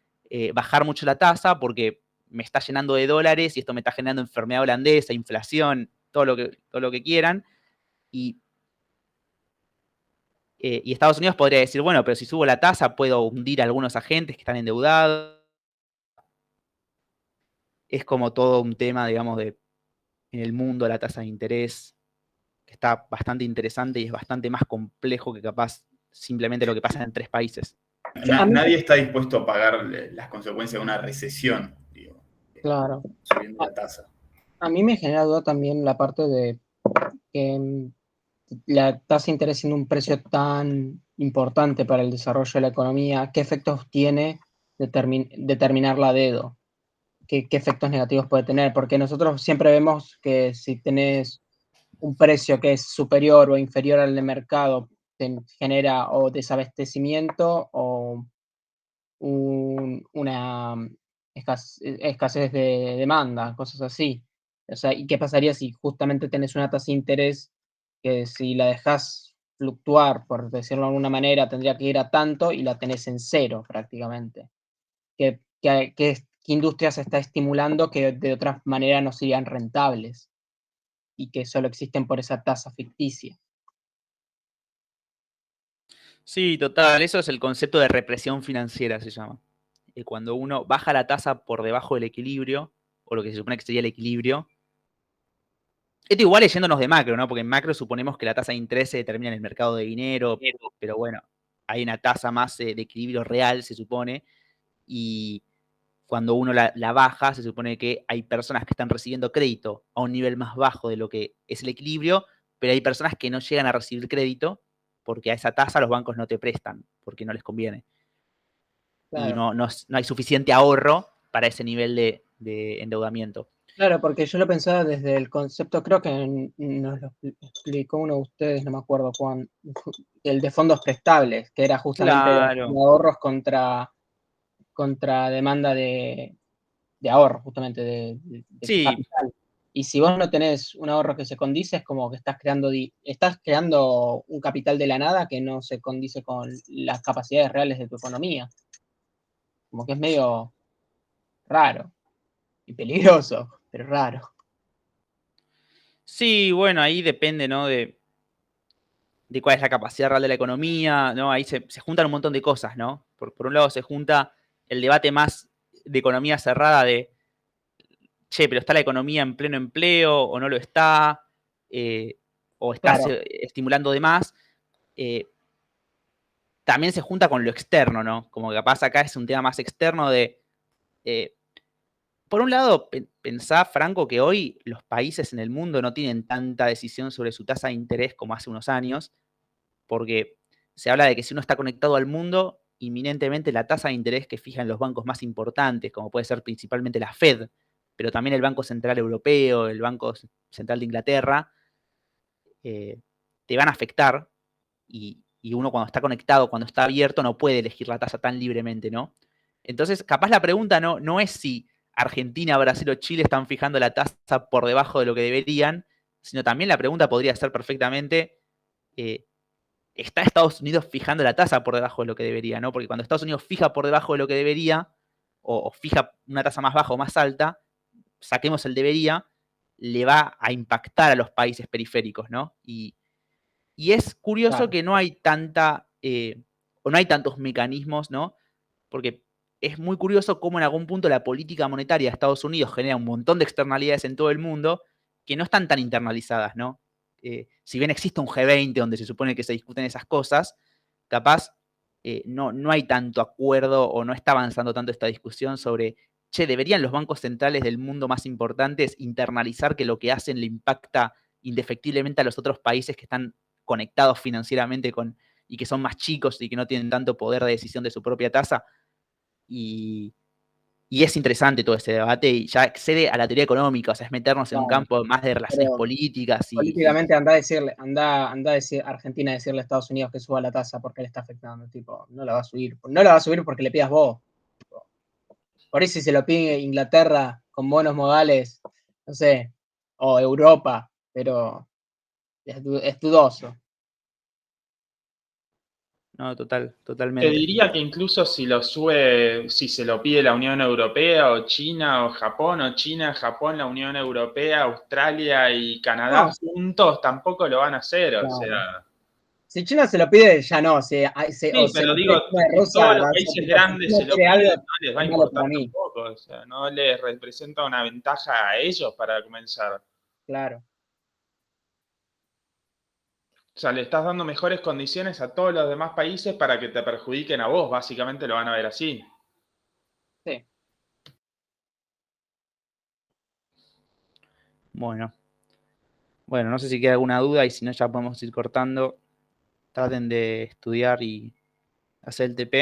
bajar mucho la tasa porque me está llenando de dólares y esto me está generando enfermedad holandesa, inflación, todo lo que quieran. Y Estados Unidos podría decir, bueno, pero si subo la tasa puedo hundir a algunos agentes que están endeudados. Es como todo un tema, digamos, en el mundo la tasa de interés, que está bastante interesante y es bastante más complejo que capaz simplemente lo que pasa en 3 países. Nadie está dispuesto a pagar las consecuencias de una recesión, digo, Claro. subiendo la tasa. A mí me genera duda también la parte de que la tasa de interés siendo un precio tan importante para el desarrollo de la economía, ¿qué efectos tiene determinarla a dedo. ¿Qué efectos negativos puede tener? Porque nosotros siempre vemos que si tenés un precio que es superior o inferior al de mercado, te genera o desabastecimiento o una escasez de demanda, cosas así. O sea, ¿y qué pasaría si justamente tenés una tasa de interés que si la dejás fluctuar, por decirlo de alguna manera, tendría que ir a tanto y la tenés en cero prácticamente? ¿Qué industrias se está estimulando que de otra manera no serían rentables y que solo existen por esa tasa ficticia? Sí, total, eso es el concepto de represión financiera, se llama. Cuando uno baja la tasa por debajo del equilibrio, o lo que se supone que sería el equilibrio. Esto igual es yéndonos de macro, ¿no? Porque en macro suponemos que la tasa de interés se determina en el mercado de dinero, pero bueno, hay una tasa más de equilibrio real, se supone, y cuando uno la baja, se supone que hay personas que están recibiendo crédito a un nivel más bajo de lo que es el equilibrio, pero hay personas que no llegan a recibir crédito porque a esa tasa los bancos no te prestan, porque no les conviene. Y Claro. no hay suficiente ahorro para ese nivel de endeudamiento. Claro, porque yo lo pensaba desde el concepto, creo que nos lo explicó uno de ustedes, no me acuerdo cuán, el de fondos prestables, que era justamente de Claro. ahorros contra demanda de ahorro, justamente de Sí, capital. Y si vos no tenés un ahorro que se condice, es como que estás creando un capital de la nada que no se condice con las capacidades reales de tu economía. Como que es medio raro y peligroso, pero raro. sí, bueno, ahí depende, ¿no? De cuál es la capacidad real de la economía, ¿no? Ahí se juntan un montón de cosas, ¿no? Por un lado se junta el debate más de economía cerrada de, che, pero ¿está la economía en pleno empleo o no lo está? O está Claro. estimulando de más. También se junta con lo externo, ¿no? Como que capaz acá es un tema más externo de... por un lado, pensá, Franco, que hoy los países en el mundo no tienen tanta decisión sobre su tasa de interés como hace unos años, porque se habla de que si uno está conectado al mundo, inminentemente la tasa de interés que fijan los bancos más importantes, como puede ser principalmente la Fed, pero también el Banco Central Europeo, el Banco Central de Inglaterra, te van a afectar y uno cuando está conectado, cuando está abierto, no puede elegir la tasa tan libremente, ¿no? Entonces, capaz la pregunta no es si Argentina, Brasil o Chile están fijando la tasa por debajo de lo que deberían, sino también la pregunta podría ser perfectamente, ¿está Estados Unidos fijando la tasa por debajo de lo que debería, ¿no? Porque cuando Estados Unidos fija por debajo de lo que debería, o fija una tasa más baja o más alta, saquemos el debería, le va a impactar a los países periféricos, ¿no? Y es curioso Claro. que no hay tanta, o no hay tantos mecanismos, ¿no? Porque es muy curioso cómo en algún punto la política monetaria de Estados Unidos genera un montón de externalidades en todo el mundo que no están tan internalizadas, ¿no? Si bien existe un G20 donde se supone que se discuten esas cosas, capaz no hay tanto acuerdo o no está avanzando tanto esta discusión sobre, che, ¿deberían los bancos centrales del mundo más importantes internalizar que lo que hacen le impacta indefectiblemente a los otros países que están conectados financieramente y que son más chicos y que no tienen tanto poder de decisión de su propia tasa? Y es interesante todo ese debate y ya excede a la teoría económica, o sea, es meternos en un Claro. campo más de relaciones Pero políticas políticamente anda a decir Argentina a decirle a Estados Unidos que suba la tasa porque le está afectando, tipo, no la va a subir. No la va a subir porque le pidas vos. Por eso si se lo pide Inglaterra con buenos modales, no sé, o Europa, pero es dudoso. No, Te totalmente. diría que incluso si lo sube, si se lo pide la Unión Europea o China o China, Japón, la Unión Europea, Australia y Canadá No, juntos tampoco lo van a hacer, o claro. sea. Si China se lo pide, ya no. Sí, O se pero lo digo, pide China de si Rusia, todos los va a ser países tipo, si grandes China se lo quiere piden, algo, no les va a es malo importar para mí. tampoco, o sea, no les representa una ventaja a ellos para comenzar. Claro. O sea, le estás dando mejores condiciones a todos los demás países para que te perjudiquen a vos, básicamente lo van a ver así. Sí. Bueno, no sé si queda alguna duda y si no ya podemos ir cortando. Traten de estudiar y hacer el TP.